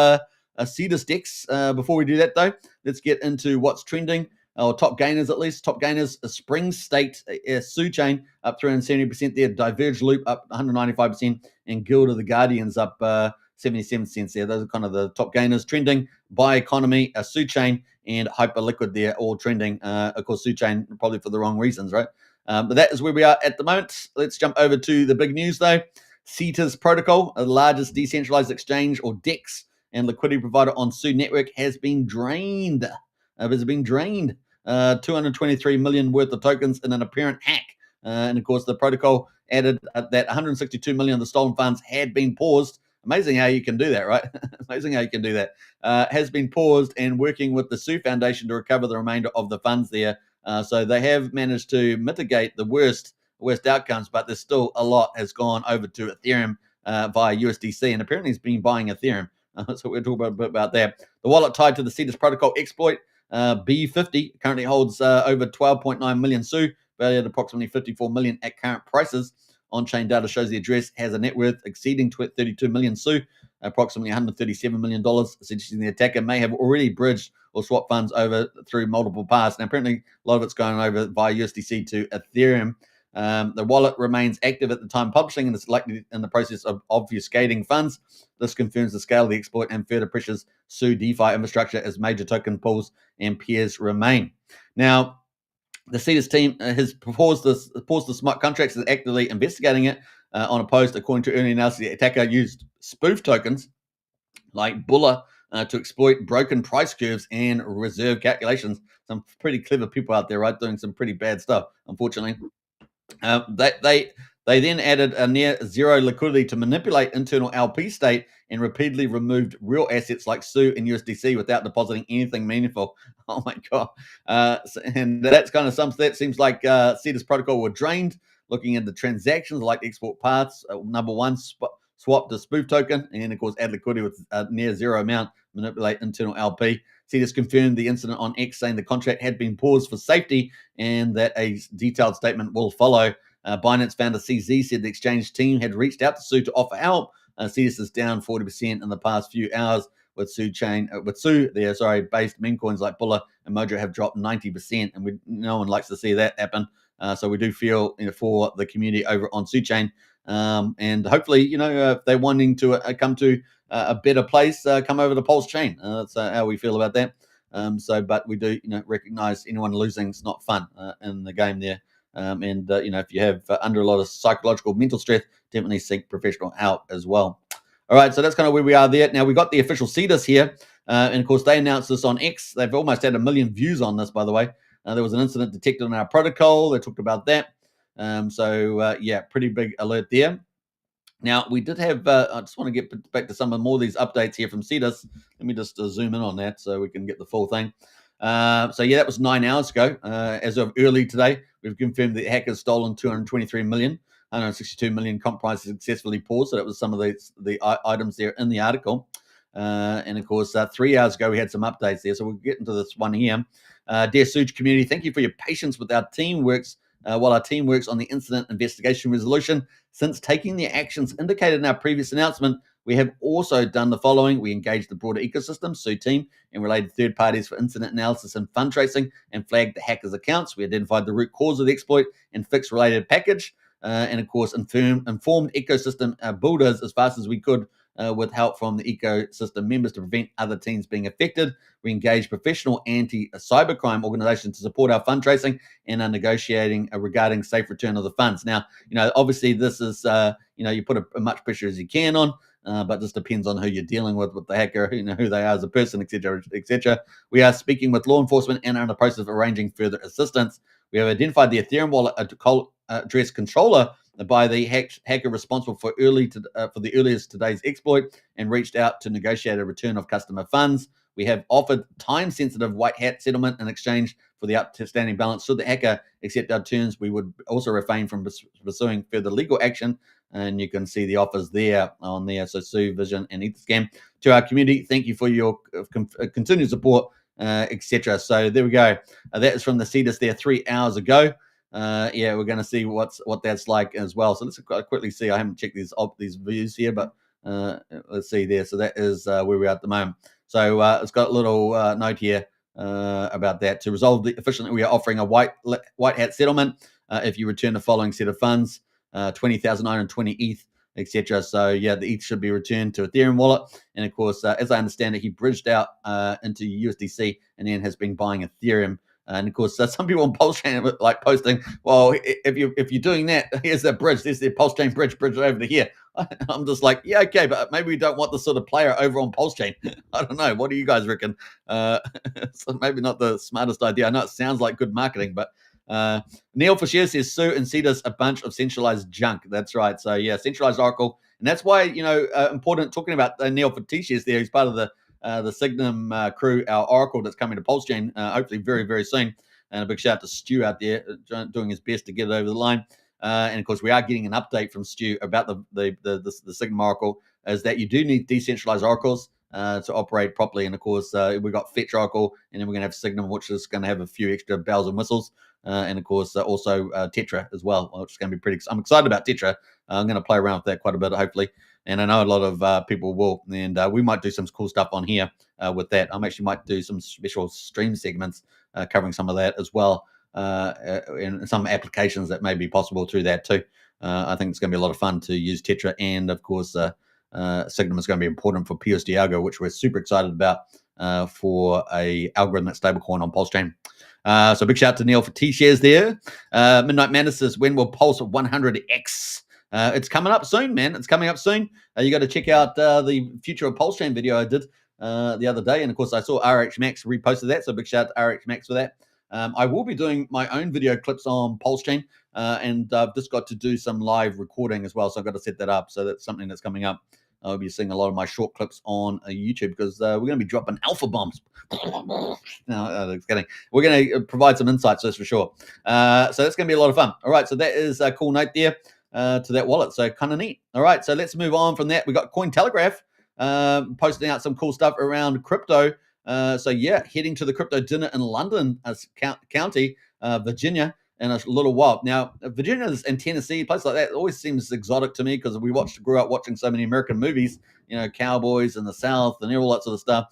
Cetus DEX. Before we do that, though, let's get into what's trending, or top gainers at least. Top gainers, Spring State, SUI chain up 370% there, Diverge Loop up 195%, and Guild of the Guardians up 77 cents there. Those are kind of the top gainers. Trending by economy, SUI chain and Hyperliquid there, all trending. Of course, SUI chain probably for the wrong reasons, right? But that is where we are at the moment. Let's jump over to the big news, though. Cetus protocol, the largest decentralized exchange, or DEX, and liquidity provider on SUI network, has been drained. It has been drained. 223 million worth of tokens in an apparent hack. And of course, the protocol added that 162 million of the stolen funds had been paused. Amazing how you can do that, right? Amazing how you can do that. Has been paused, and working with the SUI Foundation to recover the remainder of the funds there. So they have managed to mitigate the worst outcomes, but there's still a lot has gone over to Ethereum via USDC, and apparently it's been buying Ethereum. So we'll talk a bit about that. The wallet tied to the Cetus protocol exploit, B50, currently holds over 12.9 million SUI, valued at approximately 54 million at current prices. On-chain data shows the address has a net worth exceeding 32 million SUI, approximately $137 million. Suggesting the attacker may have already bridged or swapped funds over through multiple paths. Now, apparently, a lot of it's going over via USDC to Ethereum. The wallet remains active at the time of publishing, and it's likely in the process of obfuscating funds. This confirms the scale of the exploit and further pressures SUI DeFi infrastructure as major token pools and peers remain. Now, the Cetus team has paused the smart contracts and is actively investigating it on a post. According to early analysis, the attacker used spoof tokens like Bulla to exploit broken price curves and reserve calculations. Some pretty clever people out there, right, doing some pretty bad stuff, unfortunately. They then added a near zero liquidity to manipulate internal LP state and repeatedly removed real assets like SUI and USDC without depositing anything meaningful. Oh my God. And that's kind of something that seems like Cetus protocol were drained. Looking at the transactions like export paths, number one, swap to spoof token, and of course add liquidity with near zero amount, manipulate internal LP. Cetus confirmed the incident on X, saying the contract had been paused for safety and that a detailed statement will follow. Binance founder CZ said the exchange team had reached out to SUI to offer help. Cetus is down 40% in the past few hours, with based meme coins like Bulla and Mojo have dropped 90%, and no one likes to see that happen. So we do feel for the community over on PulseChain, and hopefully, if they're wanting to come to a better place, come over to PulseChain. That's how we feel about that. But we do, recognize anyone losing is not fun in the game there. If you have under a lot of psychological mental stress, definitely seek professional help as well. All right, so that's kind of where we are there. Now, we got the official Cetus here, and of course, they announced this on X. They've almost had 1 million views on this, by the way. There was an incident detected in our protocol. They talked about that. Pretty big alert there. Now, we did have, I just want to get back to some more of these updates here from Cetus. Let me just zoom in on that so we can get the full thing. That was 9 hours ago. As of early today, we've confirmed that hackers stolen 223 million. 162 million comp prices successfully paused. So that was some of the items there in the article. And of course, 3 hours ago, we had some updates there. So we'll get into this one here. Dear Suge community, thank you for your patience with our team while our team works on the incident investigation resolution. Since taking the actions indicated in our previous announcement, we have also done the following. We engaged the broader ecosystem, SUI team, and related third parties for incident analysis and fund tracing, and flagged the hackers' accounts. We identified the root cause of the exploit and fixed related package. And of course, informed ecosystem builders as fast as we could with help from the ecosystem members to prevent other teams being affected. We engaged professional anti-cybercrime organizations to support our fund tracing and are negotiating regarding safe return of the funds. Now, obviously this is, you put as much pressure as you can on, but this depends on who you're dealing with the hacker, who they are as a person, etc., etc. We are speaking with law enforcement and are in the process of arranging further assistance. We have identified the Ethereum wallet address controller by the hacker responsible for the earliest today's exploit and reached out to negotiate a return of customer funds. We have offered time-sensitive white hat settlement in exchange for the outstanding balance. Should the hacker accept our terms, we would also refrain from pursuing further legal action. And you can see the offers there on there. So SUI, Vision, and Etherscan. To our community, thank you for your continued support, etc. So there we go. That is from the Cetus there 3 hours ago. We're going to see what that's like as well. So let's quickly see. I haven't checked these views here, but let's see there. So that is where we are at the moment. So it's got a little note here about that. To resolve efficiently, we are offering a white hat settlement if you return the following set of funds: 20,920 ETH, etc. So the ETH should be returned to Ethereum wallet. And of course, as I understand it, he bridged out into USDC and then has been buying Ethereum. And of course, some people on PulseChain like posting, well, if you're doing that, here's that bridge. There's the PulseChain bridge over to here. I'm just like, yeah, okay, but maybe we don't want the sort of player over on PulseChain. I don't know. What do you guys reckon? So maybe not the smartest idea. I know it sounds like good marketing, but Neil Fisher says SUI and Cetus a bunch of centralized junk. That's right. So centralized Oracle, and that's why important talking about Neil Fisher there. He's part of the Signum crew, our Oracle that's coming to PulseChain hopefully very, very soon. And a big shout out to Stu out there doing his best to get it over the line. And of course, we are getting an update from Stu about the Signum Oracle, is that you do need decentralized oracles to operate properly. And of course, we've got Fetch Oracle, and then we're going to have Signum, which is going to have a few extra bells and whistles. And of course, also Tetra as well, which is going to be pretty. I'm excited about Tetra. I'm going to play around with that quite a bit, hopefully. And I know a lot of people will, and we might do some cool stuff on here with that. I actually might do some special stream segments covering some of that as well, and some applications that may be possible through that too. I think it's going to be a lot of fun to use Tetra, and of course, Signum is going to be important for PUSD ALGO, which we're super excited about for a algorithmic stablecoin on PulseChain. So big shout out to Neil for T-shares there. Midnight Madness says, when will Pulse 100X? It's coming up soon, man. It's coming up soon. You got to check out the Future of PulseChain video I did the other day. And of course, I saw RH Max reposted that. So big shout out to RH Max for that. I will be doing my own video clips on PulseChain, and I've just got to do some live recording as well. So I've got to set that up. So that's something that's coming up. I'll be seeing a lot of my short clips on YouTube because we're going to be dropping alpha bombs. No, just kidding. We're going to provide some insights, that's for sure. So that's going to be a lot of fun. All right, so that is a cool note there. to that wallet. So kind of neat. All right, so let's move on from that. We got Cointelegraph posting out some cool stuff around crypto. So yeah, heading to the crypto dinner in London County, Virginia, in a little while. Now, Virginia and Tennessee, places like that, always seems exotic to me because we grew up watching so many American movies, cowboys in the South and all that sort of stuff,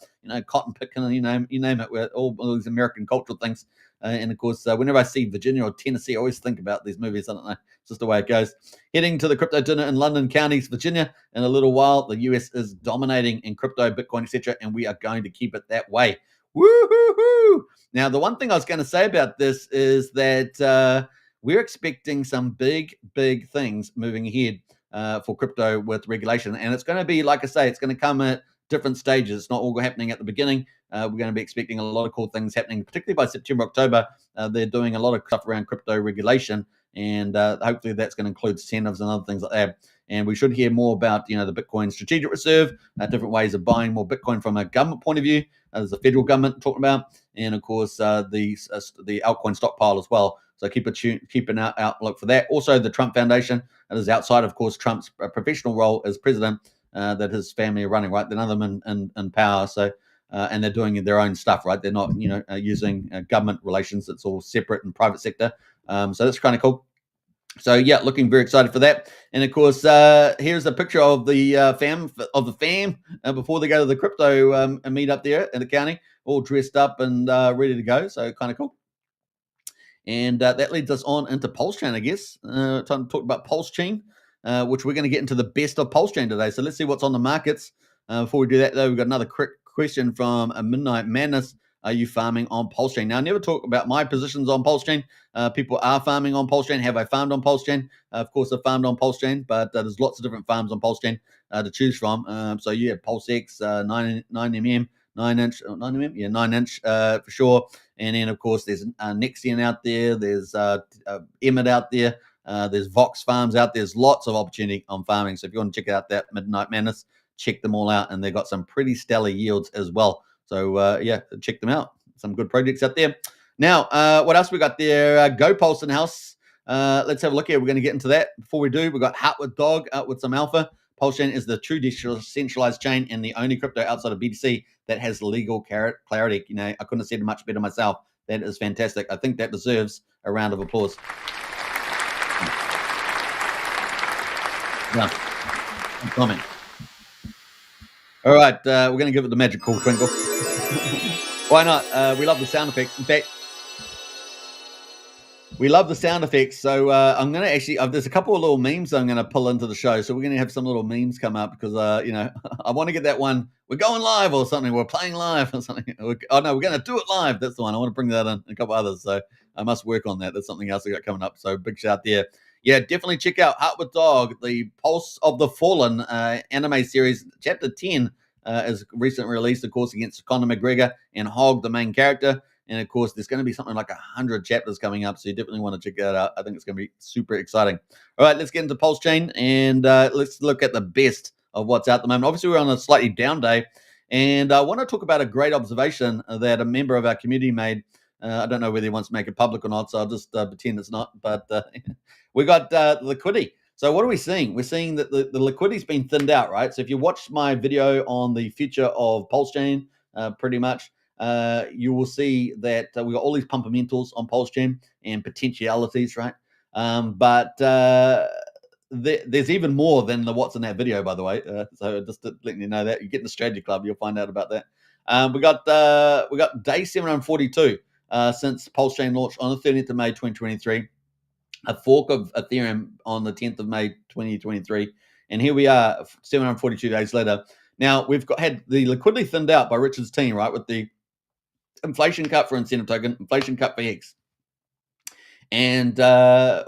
cotton picking, and you name it, with all these American cultural things. And of course, whenever I see Virginia or Tennessee, I always think about these movies. I don't know, it's just the way it goes. Heading to the crypto dinner in London counties, Virginia, in a little while. The US is dominating in crypto, Bitcoin, etc., and we are going to keep it that way. Woo-hoo-hoo! Now, the one thing I was going to say about this is that we're expecting some big things moving ahead for crypto with regulation, and it's going to be, like I say, it's going to come at different stages. It's not all happening at the beginning. We're going to be expecting a lot of cool things happening, particularly by September, October. They're doing a lot of stuff around crypto regulation, and hopefully that's going to include incentives and other things like that. And we should hear more about, the Bitcoin Strategic Reserve, different ways of buying more Bitcoin from a government point of view. There's the federal government talking about, and of course the altcoin stockpile as well. So keep an outlook for that. Also, the Trump Foundation, that is outside, of course, Trump's professional role as president, that his family are running, right? They're none of them in power, so and they're doing their own stuff, right? They're not, using government relations. It's all separate and private sector. So that's kind of cool. So yeah, looking very excited for that. And of course, here's a picture of the fam before they go to the crypto meet up there in the county, all dressed up and ready to go. So kind of cool. And that leads us on into PulseChain, I guess. Time to talk about PulseChain, which we're going to get into the best of PulseChain today. So let's see what's on the markets. Before we do that, though, we've got another quick question from Midnight Madness. Are you farming on PulseChain? Now, I never talk about my positions on PulseChain. People are farming on PulseChain. Have I farmed on PulseChain? Of course, I've farmed on PulseChain, but there's lots of different farms on PulseChain to choose from. So yeah, PulseX, 9mm, 9-inch, 9mm, yeah, 9-inch for sure. And then, of course, there's Nexian out there. There's Emmett out there. There's Vox Farms out there. There's lots of opportunity on farming. So if you want to check out that Midnight Madness, check them all out. And they've got some pretty stellar yields as well. So, yeah, check them out. Some good projects out there. Now, what else we got there? GoPulse in house. Let's have a look here. We're going to get into that. Before we do, we've got Heart with Dog out with some alpha. PulseChain is the true decentralized chain and the only crypto outside of BTC that has legal clarity. I couldn't have said much better myself. That is fantastic. I think that deserves a round of applause. Yeah. Comment. All right, we're going to give it the magical twinkle. Why not? We love the sound effects. In fact, we love the sound effects. So I'm going to actually, there's a couple of little memes I'm going to pull into the show. So we're going to have some little memes come up because, I want to get that one. We're going live or something. We're playing live or something. Oh, no, we're going to do it live. That's the one. I want to bring that in, a couple others. So I must work on that. That's something else I got coming up. So big shout there. Yeah, definitely check out Heart with Dog, the Pulse of the Fallen anime series. Chapter 10 is recently released, of course, against Conor McGregor and Hog, the main character. And of course, there's going to be something like 100 chapters coming up. So you definitely want to check that out. I think it's going to be super exciting. All right, let's get into PulseChain and let's look at the best of what's out at the moment. Obviously, we're on a slightly down day. And I want to talk about a great observation that a member of our community made. I don't know whether he wants to make it public or not, so I'll just pretend it's not. But we got liquidity. So what are we seeing? We're seeing that the liquidity's been thinned out, right? So if you watched my video on the future of PulseChain, pretty much, you will see that we got all these fundamentals on PulseChain and potentialities, right? But there's even more than what's in that video, by the way. So just to let you know that, you get in the strategy club, you'll find out about that. We got day 742 since PulseChain launched on the 30th of May 2023. A fork of Ethereum on the 10th of May 2023, and here we are 742 days later. Now we've had the liquidity thinned out by Richard's team, right, with the inflation cut for incentive token, inflation cut for X. And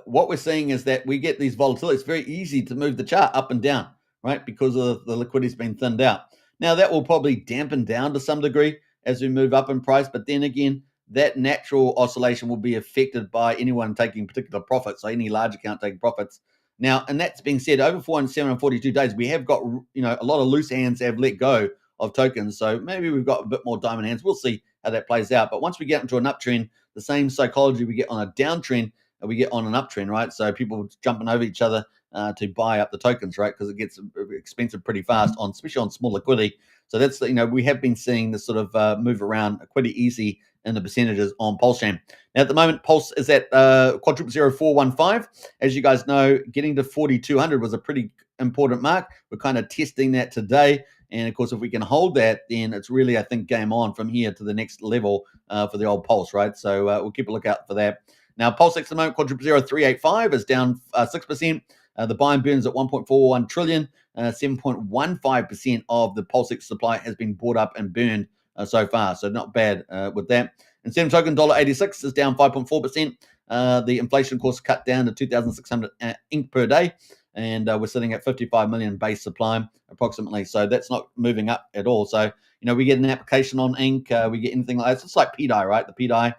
what we're seeing is that we get these volatilities. It's very easy to move the chart up and down, right, because of the liquidity's been thinned out. Now that will probably dampen down to some degree as we move up in price, but then again, that natural oscillation will be affected by anyone taking particular profits, so any large account taking profits. Now, and that's being said, over 442 days, we have got a lot of loose hands have let go of tokens, so maybe we've got a bit more diamond hands. We'll see how that plays out. But once we get into an uptrend, the same psychology we get on a downtrend, we get on an uptrend, right? So people jumping over each other to buy up the tokens, right? Because it gets expensive pretty fast, especially on small liquidity. So that's, we have been seeing this sort of move around pretty easy in the percentages on PulseChain. Now, at the moment, Pulse is at quadruple 0415. As you guys know, getting to 4,200 was a pretty important mark. We're kind of testing that today. And of course, if we can hold that, then it's really, I think, game on from here to the next level for the old Pulse, right? So we'll keep a lookout for that. Now, PulseX at the moment, quadruple 0385 is down 6%. The buy and burn is at 1.41 trillion. 7.15% of the PulseX supply has been bought up and burned so far. So not bad with that. Incentive token $1.86 is down 5.4%. The inflation course cut down to 2,600 ink per day. And we're sitting at 55 million base supply approximately. So that's not moving up at all. So, we get an application on ink. We get anything like that. It's just like PDI, right? The PDI.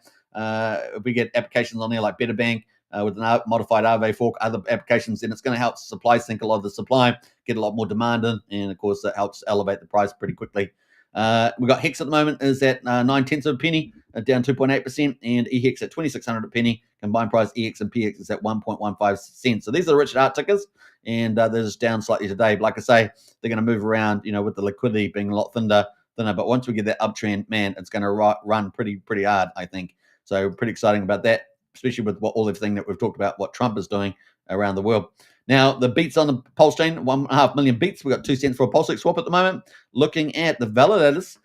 If we get applications on there like Better Bank with an modified RV fork, other applications, then it's going to help supply sync a lot of the supply, get a lot more demand in. And, of course, that helps elevate the price pretty quickly. We got Hex at the moment is at 9/10 of a penny, down 2.8%, and EHEX at 2,600 a penny. Combined price EX and PX is at 1.15 cents. So these are the Richard Hart tickers, and they're just down slightly today. But like I say, they're going to move around, with the liquidity being a lot thinner. But once we get that uptrend, man, it's going to run pretty hard, I think. So pretty exciting about that, especially with all everything that we've talked about, what Trump is doing around the world. Now, the beats on the PulseChain, 1.5 million beats. We've got 2 cents for a PulseX swap at the moment. Looking at the validators,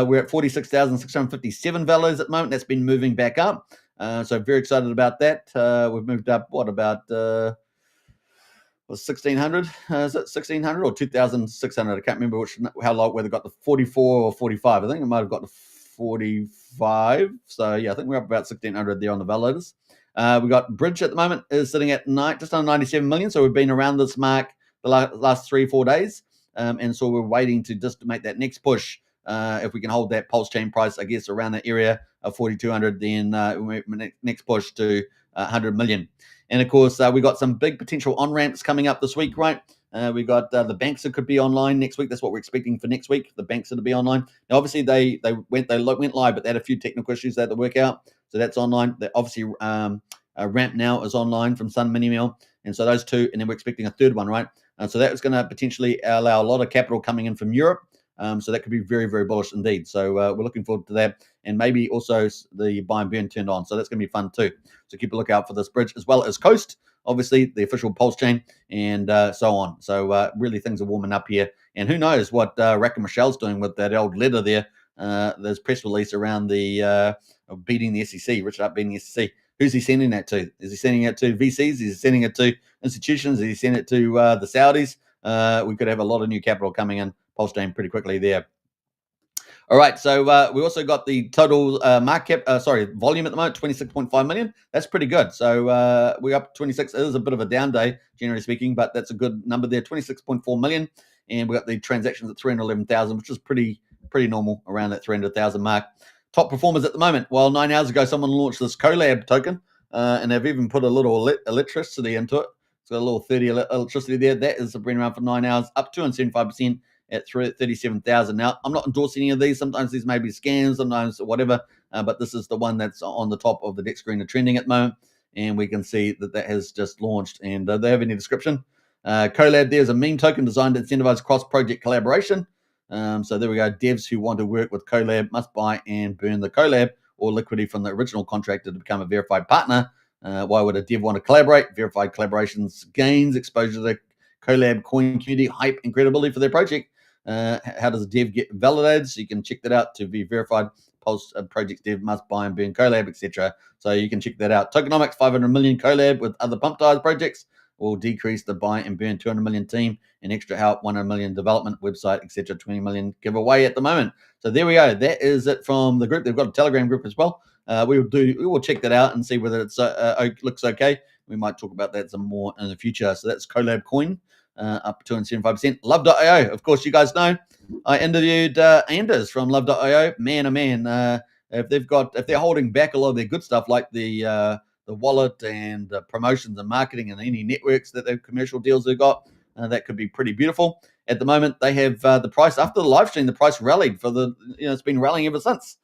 we're at 46,657 validators at the moment. That's been moving back up. So very excited about that. We've moved up, about 1,600? Is it 1,600 or 2,600? I can't remember how low, whether it got to 44 or 45. I think it might have got to 45. So, yeah, I think we're up about 1,600 there on the validators. We got Bridge at the moment is sitting at just under 97 million. So we've been around this mark the last 3-4 days. And so we're waiting to just make that next push. If we can hold that PulseChain price, I guess, around the area of 4,200, then next push to 100 million. And of course, we got some big potential on-ramps coming up this week, right? We got the banks that could be online next week. That's what we're expecting for next week. The banks that will be online. Now, obviously, they went live, but they had a few technical issues they had to work out. So that's online. They obviously Ramp now is online from Sun Minimail, and so those two, and then we're expecting a third one, right? So that was going to potentially allow a lot of capital coming in from Europe. So that could be very, very bullish indeed. So we're looking forward to that, and maybe also the buy and burn turned on. So that's going to be fun too. So keep a lookout for this bridge, as well as Coast, obviously the official PulseChain, and so on. So really things are warming up here, and who knows what Rack and Michelle's doing with that old letter there. There's press release around the beating the SEC, Richard Hart beating the SEC. Who's he sending that to? Is he sending it to VCs? Is he sending it to institutions? Is he sending it to the Saudis? We could have a lot of new capital coming in PulseChain pretty quickly there. All right, so we also got the total volume at the moment, 26.5 million. That's pretty good. So we're up 26. It is a bit of a down day, generally speaking, but that's a good number there, 26.4 million. And we got the transactions at 311,000, which is pretty normal around that 300,000 mark. Top performers at the moment. Well, 9 hours ago, someone launched this Colab token, and they've even put a little electricity into it. It's got a little 30 electricity there. That has been around for 9 hours, up 275% at 37,000. Now, I'm not endorsing any of these. Sometimes these may be scams, sometimes whatever, but this is the one that's on the top of the DEX screen and trending at the moment, and we can see that has just launched, and they have any description. Colab, there's a meme token designed to incentivize cross-project collaboration. So there we go. Devs who want to work with Colab must buy and burn the Colab or liquidity from the original contractor to become a verified partner. Why would a dev want to collaborate? Verified collaborations gains exposure to the Colab coin community, hype, and credibility for their project. How does a dev get validated? So you can check that out. To be verified, Pulse project dev must buy and burn Colab, etc. So you can check that out. Tokenomics, 500 million Colab with other pump tires projects will decrease the buy and burn 200 million team and extra help 100 million development website, etc. 20 million giveaway at the moment. So there we go. That is it from the group. They've got a Telegram group as well. We will check that out and see whether it's looks okay. We might talk about that some more in the future. So that's Colab coin. Up 275%. Love.io, of course, you guys know. I interviewed Anders from Love.io. Man, oh man, if they're holding back a lot of their good stuff, like the wallet and promotions and marketing and any networks that their commercial deals they've got, that could be pretty beautiful. At the moment, they have the price after the live stream. The price rallied it's been rallying ever since.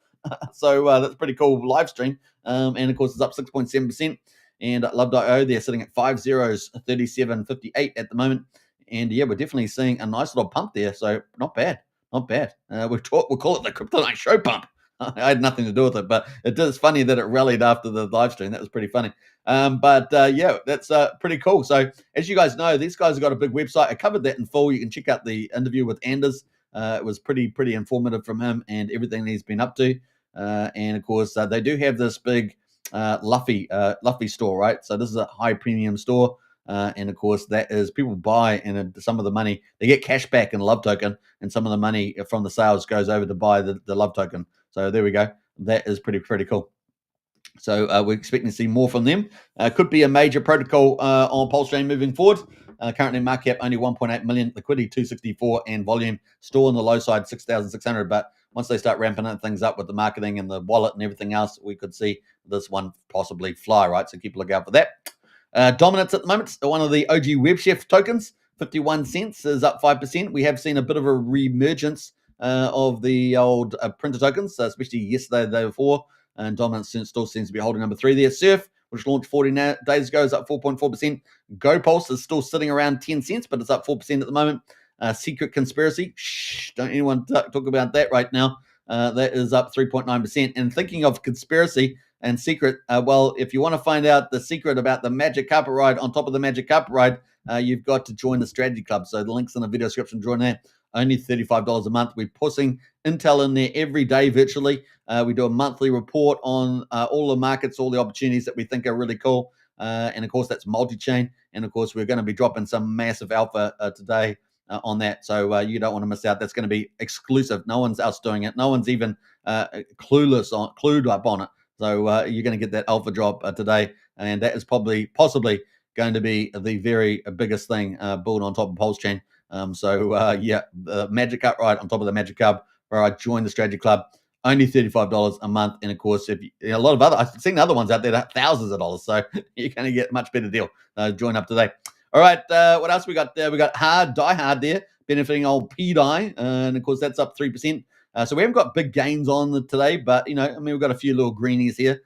So that's a pretty cool live stream. And of course, it's up 6.7%. And Love.io, they're sitting at 5 zeros, 37.58 at the moment. And yeah, we're definitely seeing a nice little pump there. So not bad, not bad. We'll call it the Kryptonite Show Pump. I had nothing to do with it, but it is funny that it rallied after the live stream. That was pretty funny. Yeah, that's pretty cool. So as you guys know, these guys have got a big website. I covered that in full. You can check out the interview with Anders. It was pretty informative from him and everything he's been up to. And of course, they do have this big Luffy store, right? So this is a high premium store. And of course, that is people buy, and some of the money they get cash back in Love token, and some of the money from the sales goes over to buy the Love token. So there we go. That is pretty cool. So we're expecting to see more from them. Could be a major protocol on PulseChain moving forward. Currently, market cap only 1.8 million, liquidity 264, and volume still on the low side 6,600. But once they start ramping things up with the marketing and the wallet and everything else, we could see this one possibly fly, right? So keep a lookout for that. Dominance at the moment, one of the OG WebChef tokens, 51 cents, is up 5%. We have seen a bit of a reemergence of the old printer tokens, especially yesterday, the day before. And Dominance still seems to be holding number 3 there. Surf, which launched 40 days ago, is up 4.4%. GoPulse is still sitting around 10 cents, but it's up 4% at the moment. Secret Conspiracy, don't anyone talk about that right now. That is up 3.9%. And thinking of conspiracy and secret, well, if you want to find out the secret about the Magic Carpet Ride on top of the Magic Carpet Ride, you've got to join the Strategy Club. So the link's in the video description. Join that. Only $35 a month. We're pushing intel in there every day virtually. We do a monthly report on all the markets, all the opportunities that we think are really cool. And of course, that's multi-chain. And of course, we're going to be dropping some massive alpha today on that. So you don't want to miss out. That's going to be exclusive. No one's else doing it. No one's even clued up on it. So you're going to get that alpha drop today. And that is possibly going to be the very biggest thing built on top of PulseChain. Yeah, the Magic Cup Ride on top of the Magic Cup, where I joined the Strategy Club, only $35 a month. And of course, if a lot of I've seen other ones out there that thousands of dollars, so you're going to get a much better deal. Join up today. All right, what else we got there? We got Die Hard there, benefiting old PDI, and of course that's up 3%. So we haven't got big gains on today, but we've got a few little greenies here.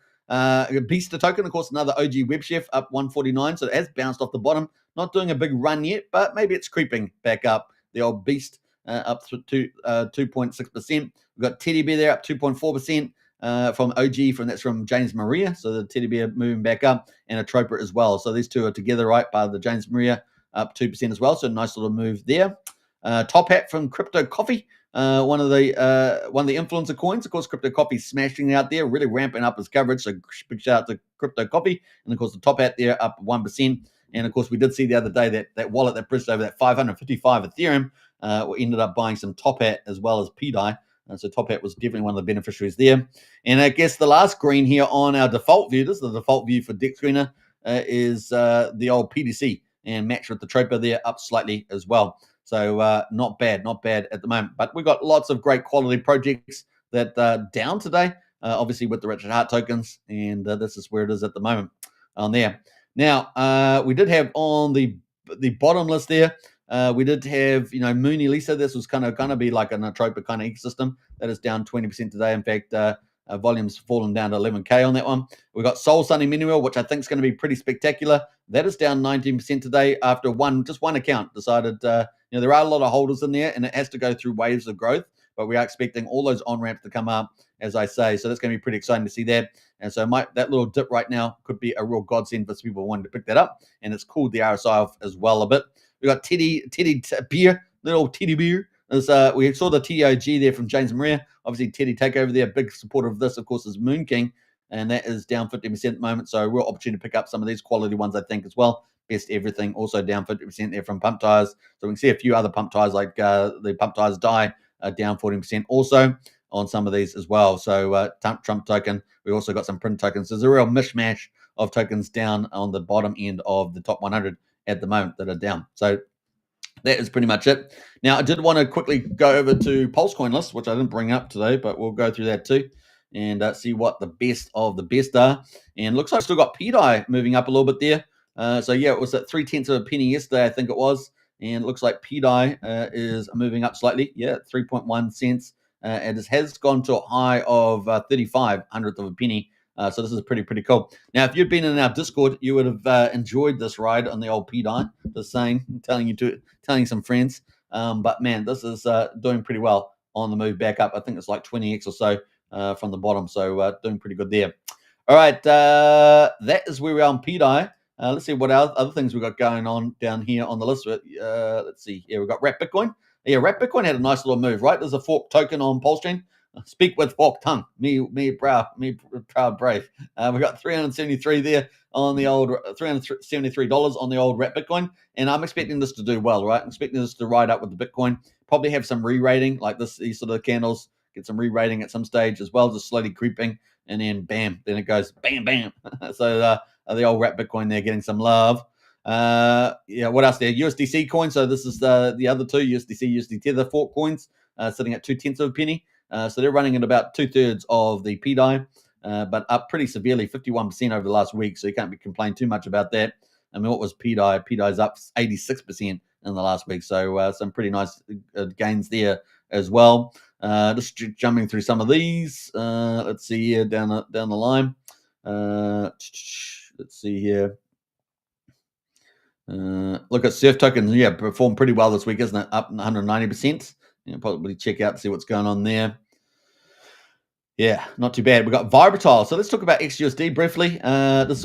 Beast token, of course, another OG WebChef, up 149, so it has bounced off the bottom. Not doing a big run yet, but maybe it's creeping back up. The old Beast up to 2.6%. We've got Teddy Bear there up 2.4% from OG, that's from James Maria. So the Teddy Bear moving back up, and a Troper as well. So these two are together, right, by the James Maria up 2% as well. So nice little move there. Top Hat from Crypto Coffee. One of the influencer coins. Of course, Crypto Coffee smashing out there, really ramping up his coverage. So big shout out to Crypto Coffee. And of course, the Top Hat there up 1%. And of course, we did see the other day that wallet that bridged over that 555 Ethereum ended up buying some Top Hat as well as PDI. So Top Hat was definitely one of the beneficiaries there. And I guess the last green here on our default view, this is the default view for DEX Screener, is the old PDC, and matched with the Troper there up slightly as well. So not bad at the moment. But we've got lots of great quality projects that are down today, obviously with the Richard Hart tokens, and this is where it is at the moment on there. Now, we did have on the bottom list there, we did have, Mooney Lisa. This was kind of going to be like an Atropa kind of ecosystem. That is down 20% today. In fact, volume's fallen down to 11K on that one. We've got Soul Sunny Mineral, which I think is going to be pretty spectacular. That is down 19% today after just one account decided, there are a lot of holders in there, and it has to go through waves of growth. But we are expecting all those on-ramps to come up, as I say. So that's going to be pretty exciting to see that. And so that little dip right now could be a real godsend for some people wanting to pick that up. And it's cooled the RSI off as well a bit. We got Teddy Beer, little Teddy Beer. We saw the TOG there from James Maria. Obviously, Teddy Takeover there. Big supporter of this, of course, is Moon King. And that is down 50% at the moment. So a real opportunity to pick up some of these quality ones, I think, as well. Best Everything also down 50% there from Pump Tires. So we can see a few other Pump Tires like the Pump Tires Die down 14% also on some of these as well. So Trump token, we also got some print tokens. There's a real mishmash of tokens down on the bottom end of the top 100 at the moment that are down. So that is pretty much it. Now, I did want to quickly go over to PulseCoin list, which I didn't bring up today, but we'll go through that too and see what the best of the best are. And looks like I've still got PDI moving up a little bit there. So yeah, it was at 0.3 of a penny yesterday, I think it was. And it looks like PDI is moving up slightly. Yeah, 3.1 cents. And it has gone to a high of 35 hundredth of a penny So this is pretty cool. Now, if you'd been in our Discord, you would have enjoyed this ride on the old PDI. Just saying, telling some friends. But man, this is doing pretty well on the move back up. I think it's like 20x or so from the bottom. So doing pretty good there. All right, that is where we are on PDI. Let's see what other things we've got going on down here on the list. Let's see. Yeah, we've got Wrap Bitcoin. Yeah, Wrap Bitcoin had a nice little move, right? There's a fork token on PulseChain. Speak with forked tongue. Me proud brave. We got 373 there on the old $373 on the old Wrap Bitcoin, and I'm expecting this to do well, right? I'm expecting this to ride up with the Bitcoin. Probably have some re-rating like these sort of candles. Get some re-rating at some stage as well, just slowly creeping, and then bam, then it goes bam. So the old Wrap Bitcoin there getting some love. Yeah, what else there? USDC coin. So this is the other two USDC, USD Tether fork coins sitting at 0.2 of a penny. So they're running at about 2/3 of the PDI, but up pretty severely, 51% over the last week. So you can't be complaining too much about that. I mean, what was PDI? PDI's up 86% in the last week. So some pretty nice gains there as well. Just jumping through some of these. Let's see here down the line. Let's see here. Look at surf tokens. Yeah, performed pretty well this week, isn't it? Up 190%. Probably check out, see what's going on there. Yeah, not too bad. We've got Vibratile. So let's talk about XUSD briefly.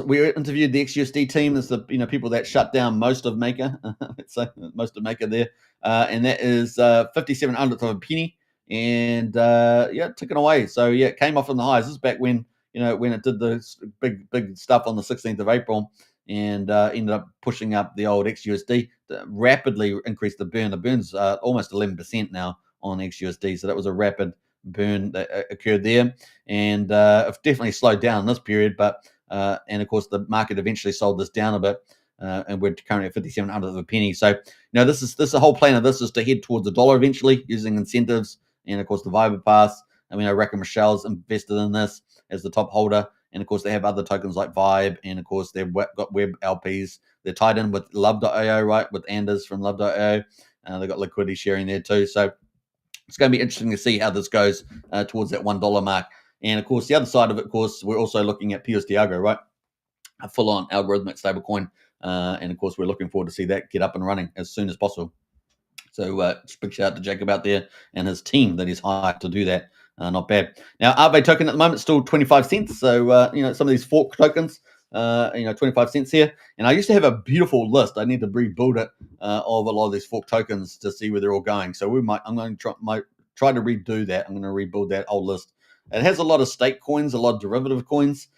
We interviewed the XUSD team. It's the people that shut down most of Maker. Let's say most of Maker there, and that is 57/100th of a penny, and ticking away. So yeah, it came off from the highs. This is back when when it did the big stuff on the 16th of April, and ended up pushing up the old XUSD. Rapidly increased the burn. The burn's almost 11% now on XUSD. So that was a rapid burn that occurred there, and it's definitely slowed down in this period. But and of course the market eventually sold this down a bit, and we're currently at 57/100th of a penny. So this is the whole plan of this is to head towards the dollar eventually using incentives, and of course the Viber Pass. I mean, I reckon Michelle's invested in this as the top holder, and of course they have other tokens like Vibe, and of course they've got Web LPs. They're tied in with Love.io, right, with Anders from Love.io. They've got liquidity sharing there too. So it's going to be interesting to see how this goes towards that $1 mark. And of course, the other side of it, of course, we're also looking at PUSD ALGO, right? A full-on algorithmic stablecoin. And of course, we're looking forward to see that get up and running as soon as possible. So big shout out to Jacob out there and his team that he's hired to do that. Not bad. Now, Aave token at the moment still 25 cents. So, some of these fork tokens, 25 cents here. And I used to have a beautiful list. I need to rebuild it of a lot of these fork tokens to see where they're all going. So I'm going to try to redo that. I'm going to rebuild that old list. It has a lot of stake coins, a lot of derivative coins.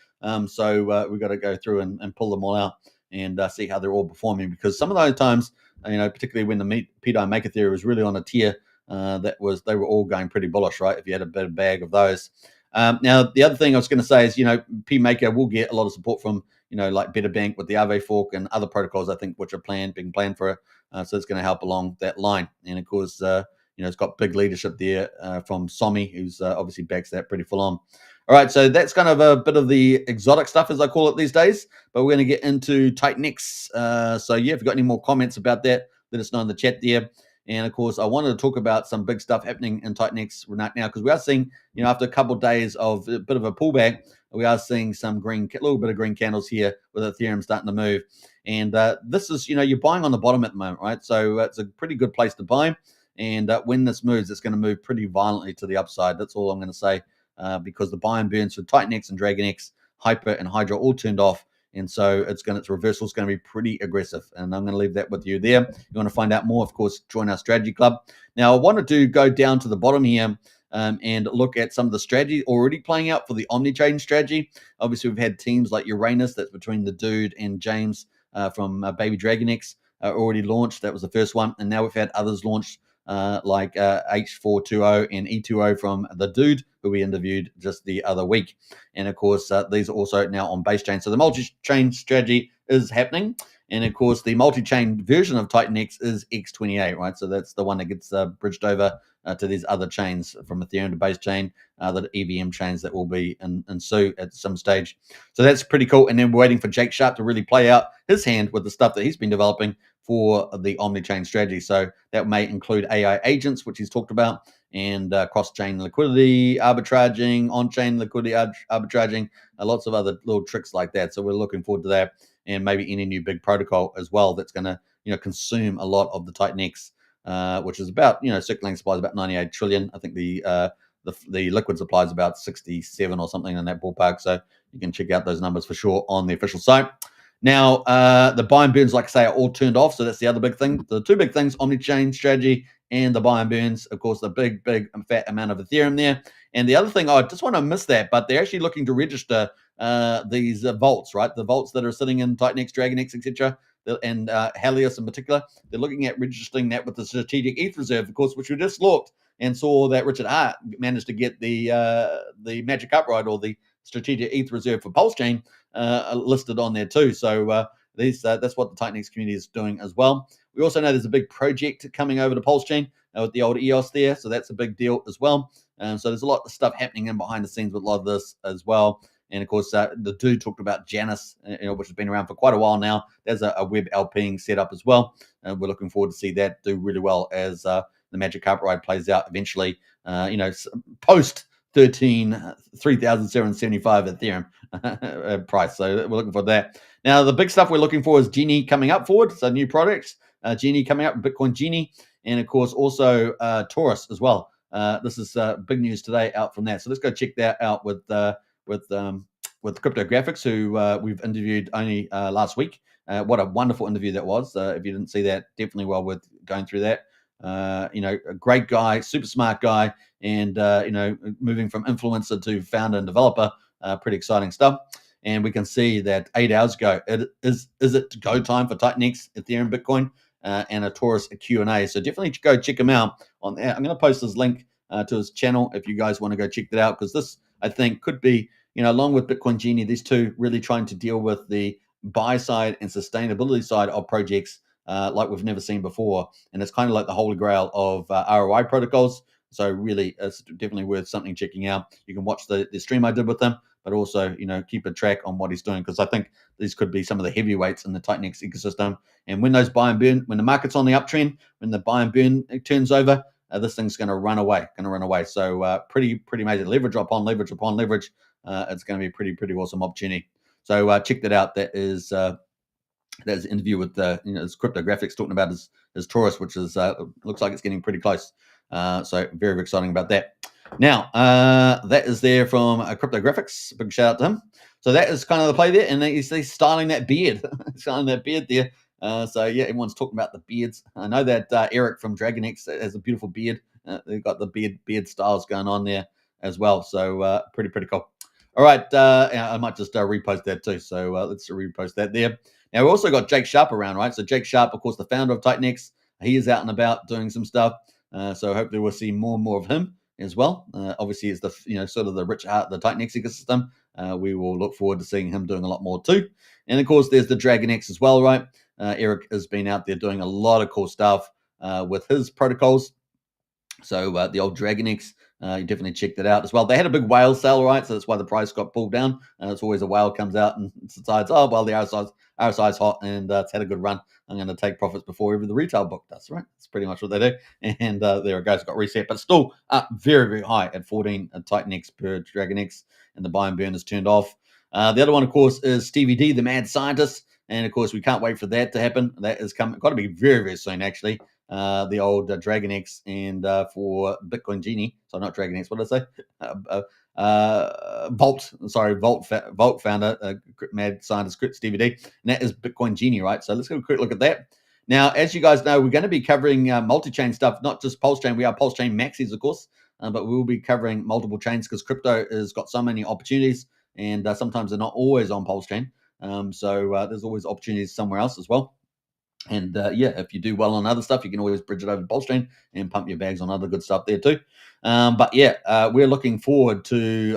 So we've got to go through and pull them all out and see how they're all performing. Because some of those times, particularly when the PDI Maker Theory was really on a tier, they were all going pretty bullish, right? If you had a better bag of those. Now, the other thing I was going to say is, P Maker will get a lot of support from, like Better Bank with the Aave fork and other protocols, I think, which are being planned for it. So it's going to help along that line. And of course, it's got big leadership there from Somi, who's obviously backs that pretty full on. All right, so that's kind of a bit of the exotic stuff, as I call it these days. But we're going to get into Titanix. So yeah, if you've got any more comments about that, let us know in the chat there. And of course, I wanted to talk about some big stuff happening in Titanix right now, because we are seeing, after a couple of days of a bit of a pullback, we are seeing some little bit of green candles here with Ethereum starting to move. And this is, you're buying on the bottom at the moment, right? So it's a pretty good place to buy. And when this moves, it's going to move pretty violently to the upside. That's all I'm going to say, because the buy and burns for Titanix and DragonX, Hyper and Hydra all turned off. And so its reversal is going to be pretty aggressive. And I'm going to leave that with you there. You want to find out more, of course, join our strategy club. Now, I wanted to go down to the bottom here and look at some of the strategy already playing out for the Omni-Chain strategy. Obviously, we've had teams like Uranus, that's between the dude and James from Baby DragonX, already launched. That was the first one. And now we've had others launched like H420 and E20 from the dude who we interviewed just the other week. And of course, these are also now on base chain. So the multi-chain strategy is happening. And of course, the multi-chain version of Titanix is X28, right? So that's the one that gets bridged over to these other chains from Ethereum to base chain, the EVM chains that will be in SUI at some stage. So that's pretty cool. And then we're waiting for Jake Sharp to really play out his hand with the stuff that he's been developing for the Omni-Chain strategy. So that may include AI agents, which he's talked about, and cross-chain liquidity arbitraging, on-chain liquidity arbitraging, lots of other little tricks like that. So we're looking forward to that, and maybe any new big protocol as well that's going to consume a lot of the Titanx, which is about circulating supply is about 98 trillion. I think the liquid supply is about 67 or something in that ballpark. So you can check out those numbers for sure on the official site. Now, the buy and burns, like I say, are all turned off. So that's the other big thing. The two big things, omni-chain strategy and the buy and burns. Of course, the big fat amount of Ethereum there. And the other thing, I just want to miss that, but they're actually looking to register these vaults, right? The vaults that are sitting in Titanx, DragonX, etc., and Helios in particular. They're looking at registering that with the strategic ETH reserve, of course, which we just looked and saw that Richard Hart managed to get the magic upright, or the strategic ETH reserve for PulseChain listed on there too. So that's what the Titanx community is doing as well. We also know there's a big project coming over to PulseChain with the old EOS there, so that's a big deal as well. So there's a lot of stuff happening in behind the scenes with a lot of this as well. And of course, the dude talked about Janus, which has been around for quite a while now. There's a web LPing set up as well. We're looking forward to see that do really well as the magic carpet ride plays out eventually. Post 3,775 Ethereum price. So we're looking for that. Now, the big stuff we're looking for is Genie coming up forward. So new products, Genie coming up, Bitcoin Genie, and of course also Taurus as well. This is big news today out from that. So let's go check that out with Crypto Graphics, who we've interviewed only last week. What a wonderful interview that was. If you didn't see that, definitely well worth going through that. A great guy, super smart guy, and moving from influencer to founder and developer, pretty exciting stuff. And we can see that 8 hours ago, is it go time for Titanx, Ethereum, Bitcoin, and a Taurus Q&A. So definitely go check him out on there. I'm going to post his link to his channel if you guys want to go check that out, because this, I think, could be, along with Bitcoin Genie, these two really trying to deal with the buy side and sustainability side of projects like we've never seen before. And it's kind of like the holy grail of ROI protocols. So really, it's definitely worth something checking out. You can watch the stream I did with them, but also, keep a track on what he's doing, because I think these could be some of the heavyweights in the Titanx ecosystem. And when those buy and burn, when the market's on the uptrend, when the buy and burn turns over, this thing's going to run away. So pretty amazing. Leverage upon leverage upon leverage. It's going to be a pretty awesome opportunity. So check that out. That is an interview with his Crypto Graphics talking about his Taurus, which is looks like it's getting pretty close. So very exciting about that. Now that is there from Crypto Graphics. Big shout out to him. So that is kind of the play there, and he's styling that beard, there. So yeah, everyone's talking about the beards. I know that Eric from DragonX has a beautiful beard. They've got the beard styles going on there as well. So pretty cool. All right, I might just repost that too. So let's repost that there. Now, we also got Jake Sharp around, right? So Jake Sharp, of course, the founder of Titanx, he is out and about doing some stuff. So hopefully we'll see more and more of him as well. Obviously, as the sort of the rich heart of the Titanx ecosystem, we will look forward to seeing him doing a lot more too. And of course, there's the DragonX as well, right? Eric has been out there doing a lot of cool stuff with his protocols. So the old DragonX, you definitely check that out as well. They had a big whale sale, right? So that's why the price got pulled down. It's always a whale comes out and decides, oh, well, the RSI's hot and it's had a good run. I'm going to take profits before even the retail book does, right? That's pretty much what they do. And there it goes, got reset, but still up very, very high at 14 Titanx per DragonX, and the buy and burn is turned off. The other one, of course, is Stevie D, the mad scientist. And of course, we can't wait for that to happen. That is got to be very, very soon, actually. The old DragonX and for Bitcoin Genie. So not DragonX, what did I say? Vault founder, mad scientist Stevie D. And that is Bitcoin Genie, right? So let's have a quick look at that. Now, as you guys know, we're going to be covering multi-chain stuff, not just PulseChain. We are PulseChain maxis, of course, but we will be covering multiple chains because crypto has got so many opportunities, and sometimes they're not always on PulseChain. So there's always opportunities somewhere else as well. And if you do well on other stuff, you can always bridge it over to PulseChain and pump your bags on other good stuff there too. We're looking forward to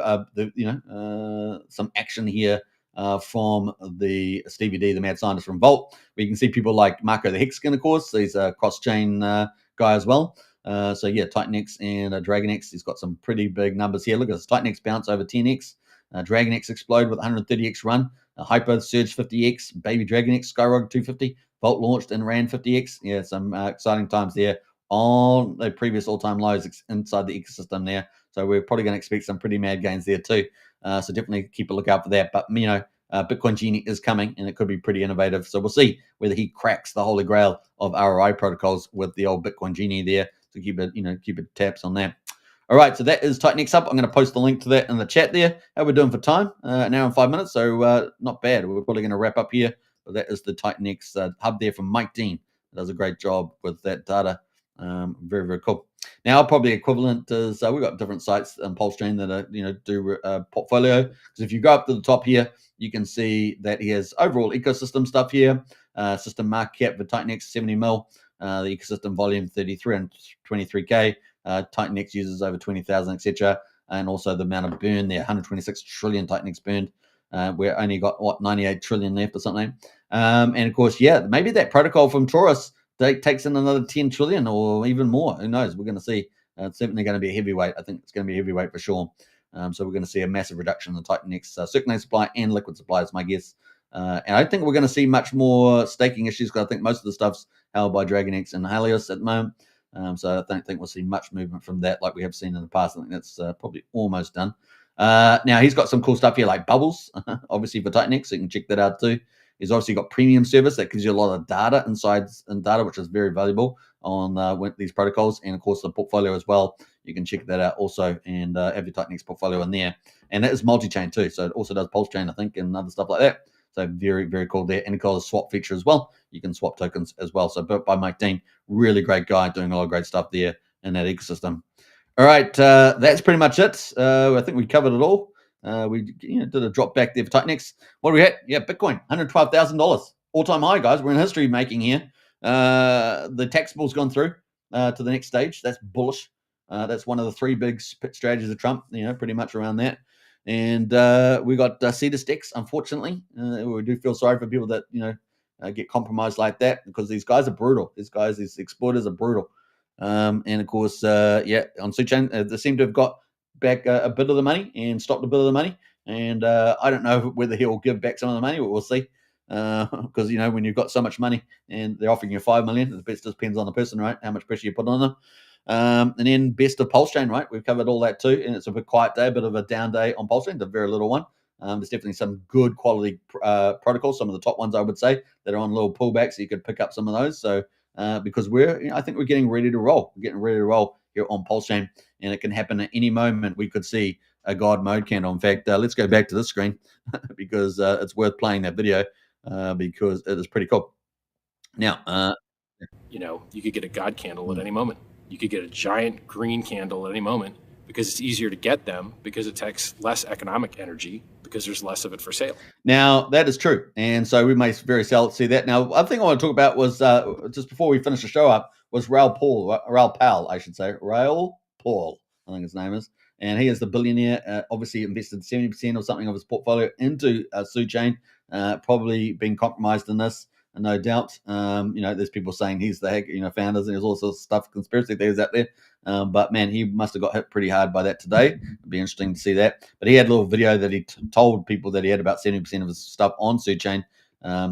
some action here from the Stevie D, the mad scientist from Vault. We can see people like Marco the Hexagon, of course. He's a cross-chain guy as well. Titanx and DragonX. He's got some pretty big numbers here. Look at this. Titanx bounce over 10x. DragonX explode with 130x run. Hyper surge 50x. Baby DragonX skyrocket 250. Vault launched and ran 50x. Yeah, some exciting times there on the previous all-time lows inside the ecosystem there. So we're probably going to expect some pretty mad gains there too. So definitely keep a lookout for that. But, Bitcoin Genie is coming, and it could be pretty innovative. So we'll see whether he cracks the holy grail of ROI protocols with the old Bitcoin Genie there. So keep it taps on that. All right, so that is Titanix up. I'm going to post the link to that in the chat there. How we're doing for time? An hour and 5 minutes, so not bad. We're probably going to wrap up here. But that is the Titanix hub there from Mike Dean. Does a great job with that data. Very, very cool. Now, probably equivalent is we've got different sites on PulseChain that are, do portfolio. Because if you go up to the top here, you can see that he has overall ecosystem stuff here. System market cap for Titanix 70 mil. The ecosystem volume 23K. Titanix users over 20,000, etc. And also the amount of burn there, 126 trillion Titanix burned. We're only got 98 trillion left or something. And of course, maybe that protocol from Taurus takes in another 10 trillion or even more. Who knows? We're going to see. It's certainly going to be a heavyweight. I think it's going to be a heavyweight for sure. So we're going to see a massive reduction in the Titanix circulating supply and liquid supply is my guess. And I think we're going to see much more staking issues because I think most of the stuff's held by DragonX and Helios at the moment. So I don't think we'll see much movement from that like we have seen in the past. I think that's probably almost done. Now, he's got some cool stuff here like bubbles, obviously for Titanix, so you can check that out too. He's obviously got premium service that gives you a lot of data inside and data, which is very valuable on these protocols. And of course, the portfolio as well. You can check that out also and have your Titanix portfolio in there. And that is multi-chain too. So it also does PulseChain, I think, and other stuff like that. So very, very cool there. And it got a swap feature as well. You can swap tokens as well. So built by Mike Dean, really great guy doing a lot of great stuff there in that ecosystem. All right, that's pretty much it. I think we covered it all. We did a drop back there for Titanix. What do we had? Yeah, Bitcoin, $112,000. All-time high, guys. We're in history making here. The taxable's gone through to the next stage. That's bullish. That's one of the three big strategies of Trump, pretty much around that. And we got Cetus DEX, unfortunately. We do feel sorry for people that, get compromised like that because these guys are brutal. These exploiters are brutal. And of course, on SUI, they seem to have got back a bit of the money and stopped a bit of the money. And I don't know whether he'll give back some of the money, but we'll see. Because, when you've got so much money and they're offering you $5 million, it just depends on the person, right? How much pressure you put on them. And then best of PulseChain, right? We've covered all that too. And it's a bit quiet day, a bit of a down day on PulseChain, a very little one. There's definitely some good quality protocols, some of the top ones I would say that are on little pullbacks. So you could pick up some of those. So because I think we're getting ready to roll. We're getting ready to roll here on PulseChain, and it can happen at any moment. We could see a God mode candle. In fact, let's go back to this screen because it's worth playing that video because it is pretty cool. Now, you could get a God candle at any moment. You could get a giant green candle at any moment because it's easier to get them because it takes less economic energy because there's less of it for sale. Now, that is true. And so we may very seldom see that. Now, one thing I want to talk about was just before we finish the show up was Raoul Pal, I should say. Raoul Paul, I think his name is. And he is the billionaire, obviously invested 70% or something of his portfolio into SUI, probably been compromised in this. No doubt. There's people saying he's the heck, founders, and there's all sorts of stuff, conspiracy theories out there. But man, he must have got hit pretty hard by that today. It'd be interesting to see that. But he had a little video that he told people that he had about 70% of his stuff on SUI.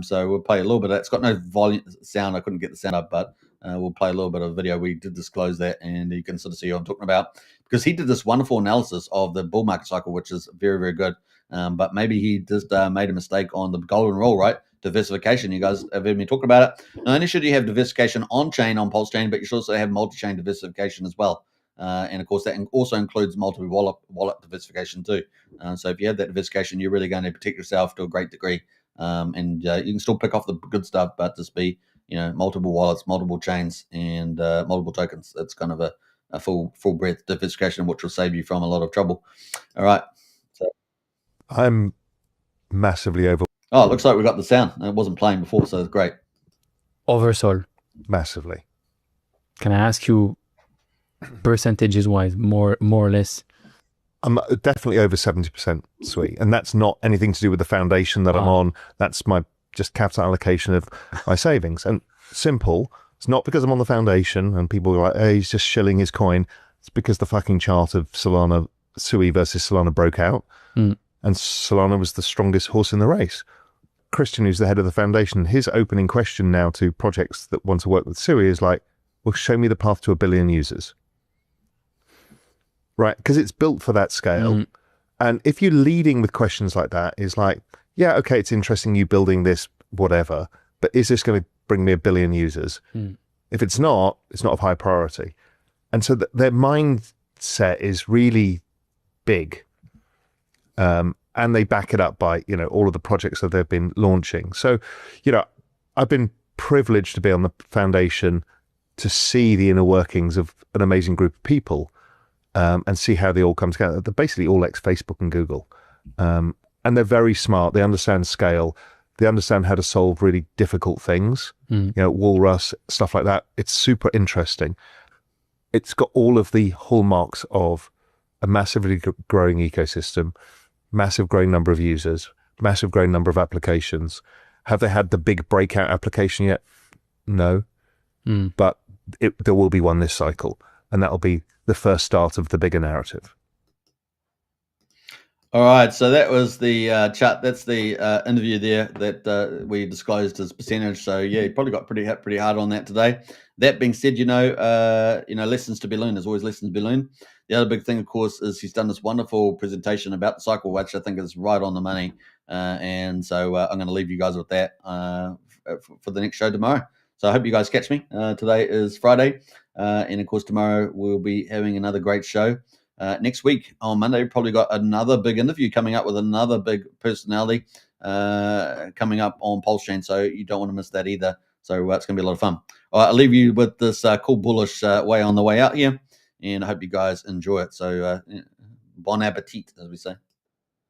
So we'll play a little bit of that. It's got no volume sound. I couldn't get the sound up, but we'll play a little bit of a video. We did disclose that, and you can sort of see what I'm talking about because he did this wonderful analysis of the bull market cycle, which is very, very good. But maybe he just made a mistake on the golden rule, right? Diversification. You guys have heard me talk about it. Not only should you have diversification on chain, on PulseChain, but you should also have multi-chain diversification as well. And of course, that also includes multiple wallet diversification too. So if you have that diversification, you're really going to protect yourself to a great degree. And you can still pick off the good stuff, but just be, multiple wallets, multiple chains, and multiple tokens. That's kind of a full breadth diversification, which will save you from a lot of trouble. All right. So I'm massively over. Oh, it looks like we got the sound. It wasn't playing before, so it's great. Oversold. Massively. Can I ask you, percentages-wise, more or less? I'm definitely over 70% SUI, and that's not anything to do with the foundation that I'm on. That's my just capital allocation of my savings. And simple. It's not because I'm on the foundation and people are like, hey, he's just shilling his coin. It's because the fucking chart of Solana, SUI versus Solana broke out, and Solana was the strongest horse in the race. Christian, who's the head of the foundation, his opening question now to projects that want to work with SUI is like, Well, show me the path to 1 billion users. Right? Because it's built for that scale. Mm. And if you're leading with questions like that, is like, yeah, okay, it's interesting you building this, whatever, but is this going to bring me 1 billion users? If it's not of high priority. And so their mindset is really big. And they back it up by, you know, all of the projects that they've been launching. So, you know, I've been privileged to be on the foundation to see the inner workings of an amazing group of people, and see how they all come together. They're basically all ex-Facebook and Google. And they're very smart. They understand scale. They understand how to solve really difficult things, you know, Walrus, stuff like that. It's super interesting. It's got all of the hallmarks of a massively growing ecosystem, massive growing number of users, massive growing number of applications. Have they had the big breakout application yet? No. But there will be one this cycle, and that'll be the first start of the bigger narrative. All right, so that was the chart. That's the interview there that we disclosed as percentage. So yeah, you probably got pretty hard on that today. That being said, you know, lessons to be learned. There's always lessons to be learned. The other big thing, of course, is he's done this wonderful presentation about the cycle, which I think is right on the money. And so I'm going to leave you guys with that for the next show tomorrow. So I hope you guys catch me. Today is Friday, and of course tomorrow we'll be having another great show. Next week on Monday, we've probably got another big interview coming up with another big personality coming up on PulseChain, so you don't want to miss that either. So it's going to be a lot of fun. All right, I'll leave you with this cool bullish way on the way out here, and I hope you guys enjoy it. So bon appetit, as we say.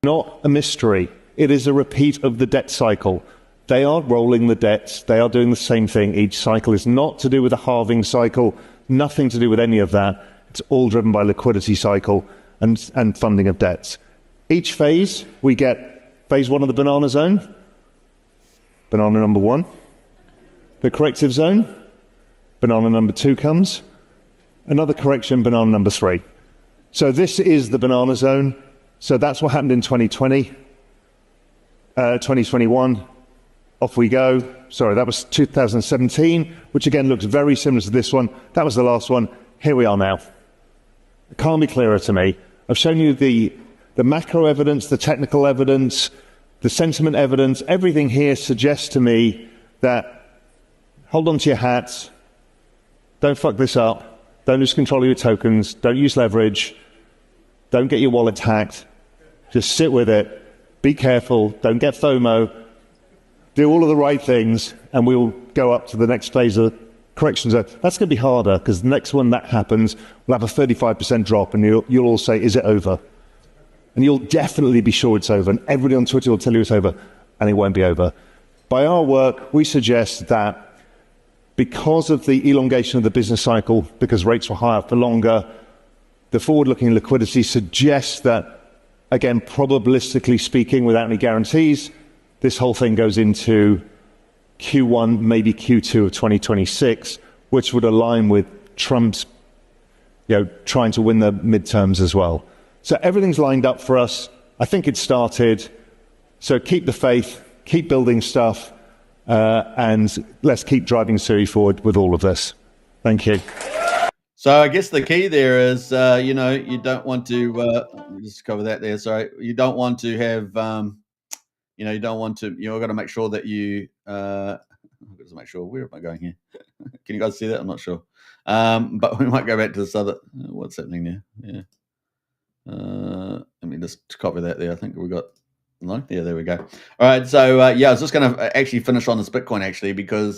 Not a mystery. It is a repeat of the debt cycle. They are rolling the debts. They are doing the same thing. Each cycle is not to do with a halving cycle, nothing to do with any of that. It's all driven by liquidity cycle and funding of debts. Each phase, we get phase one of the banana zone, banana number one. The corrective zone, banana number two comes. Another correction, banana number three. So this is the banana zone. So that's what happened in 2020, 2021. Off we go. Sorry, that was 2017, which again looks very similar to this one. That was the last one. Here we are now. It can't be clearer to me. I've shown you the macro evidence, the technical evidence, the sentiment evidence. Everything here suggests to me that hold on to your hats. Don't fuck this up. Don't lose control of your tokens. Don't use leverage. Don't get your wallet hacked. Just sit with it. Be careful. Don't get FOMO. Do all of the right things, and we'll go up to the next phase of correction zone. That's going to be harder, because the next one that happens, we'll have a 35% drop, and you'll all say, is it over? And you'll definitely be sure it's over, and everybody on Twitter will tell you it's over, and it won't be over. By our work, we suggest that because of the elongation of the business cycle, because rates were higher for longer, the forward-looking liquidity suggests that, again, probabilistically speaking, without any guarantees, this whole thing goes into Q1, maybe Q2 of 2026, which would align with Trump's, trying to win the midterms as well. So everything's lined up for us. I think it started. So keep the faith, keep building stuff, and let's keep driving SUI forward with all of this. Thank you. So I guess the key there is, you don't want to just cover that there. Sorry, you don't want to have. You don't want to, you've got to make sure that you, I've got to make sure, where am I going here? Can you guys see that? I'm not sure. But we might go back to this other, what's happening there? Yeah. Let me just cover that there. I think we got, no, yeah, there we go. All right. So, I was just going to actually finish on this Bitcoin actually, because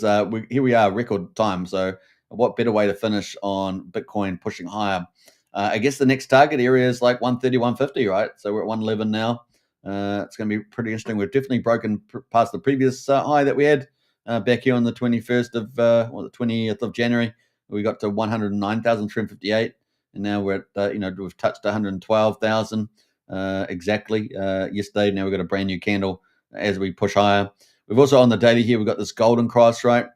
here we are, record time. So what better way to finish on Bitcoin pushing higher? I guess the next target area is like 130, 150, right? So we're at 111 now. It's going to be pretty interesting. We've definitely broken past the previous high that we had back here on the 21st of, the 20th of January. We got to 109,358, and now we're at, we've touched 112,000 exactly yesterday. Now we've got a brand new candle as we push higher. We've also on the daily here, we've got this golden cross, right?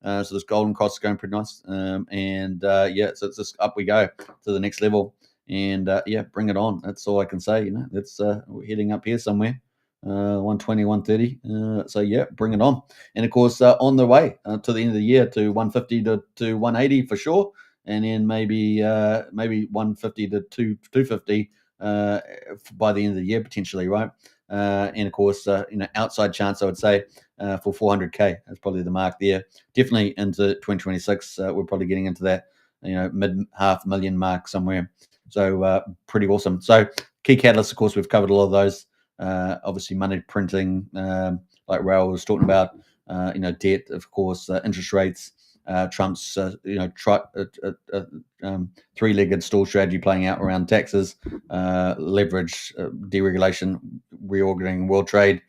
So this golden cross is going pretty nice. So it's just up we go to the next level. And bring it on. That's all I can say. It's we're heading up here somewhere. 120, 130. So yeah, bring it on. And of course, on the way to the end of the year to 150 to 180 for sure, and then maybe 150 to 250 by the end of the year potentially, right? And of course, outside chance I would say for 400k. That's probably the mark there. Definitely into 2026, we're probably getting into that mid $500,000 mark somewhere. So pretty awesome. So key catalysts, of course, we've covered a lot of those. Obviously, money printing, like Raoul was talking about. Debt, of course, interest rates. Trump's three-legged stool strategy playing out around taxes, leverage, deregulation, reorganizing world trade,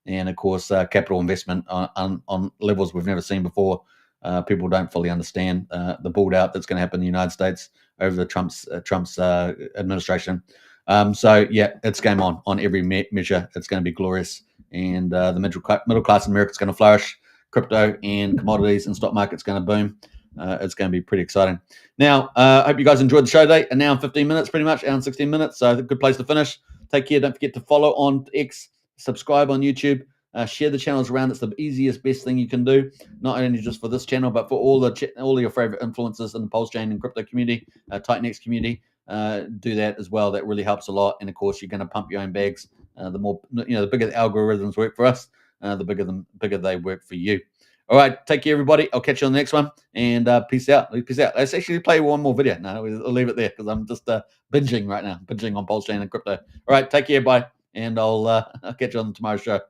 and of course capital investment on levels we've never seen before. People don't fully understand the build out that's going to happen in the United States over the Trump's administration. So yeah, it's game on every measure. It's going to be glorious, and the middle class in America is going to flourish. Crypto and commodities and stock market's going to boom. It's going to be pretty exciting. Now, I hope you guys enjoyed the show today. An hour and 15 minutes, pretty much, hour and 16 minutes. So a good place to finish. Take care. Don't forget to follow on X, subscribe on YouTube, share the channels around. It's the easiest, best thing you can do, not only just for this channel, but for all your favorite influencers in the PulseChain and crypto community, Titan community. Do that as well. That really helps a lot. And of course, you're going to pump your own bags. The more, the bigger the algorithms work for us, the bigger they work for you. All right, take care, everybody. I'll catch you on the next one, and peace out. Peace out. Let's actually play one more video. No, I'll leave it there because I'm just binging right now, binging on PulseChain and crypto. All right, take care, bye, and I'll catch you on tomorrow's show.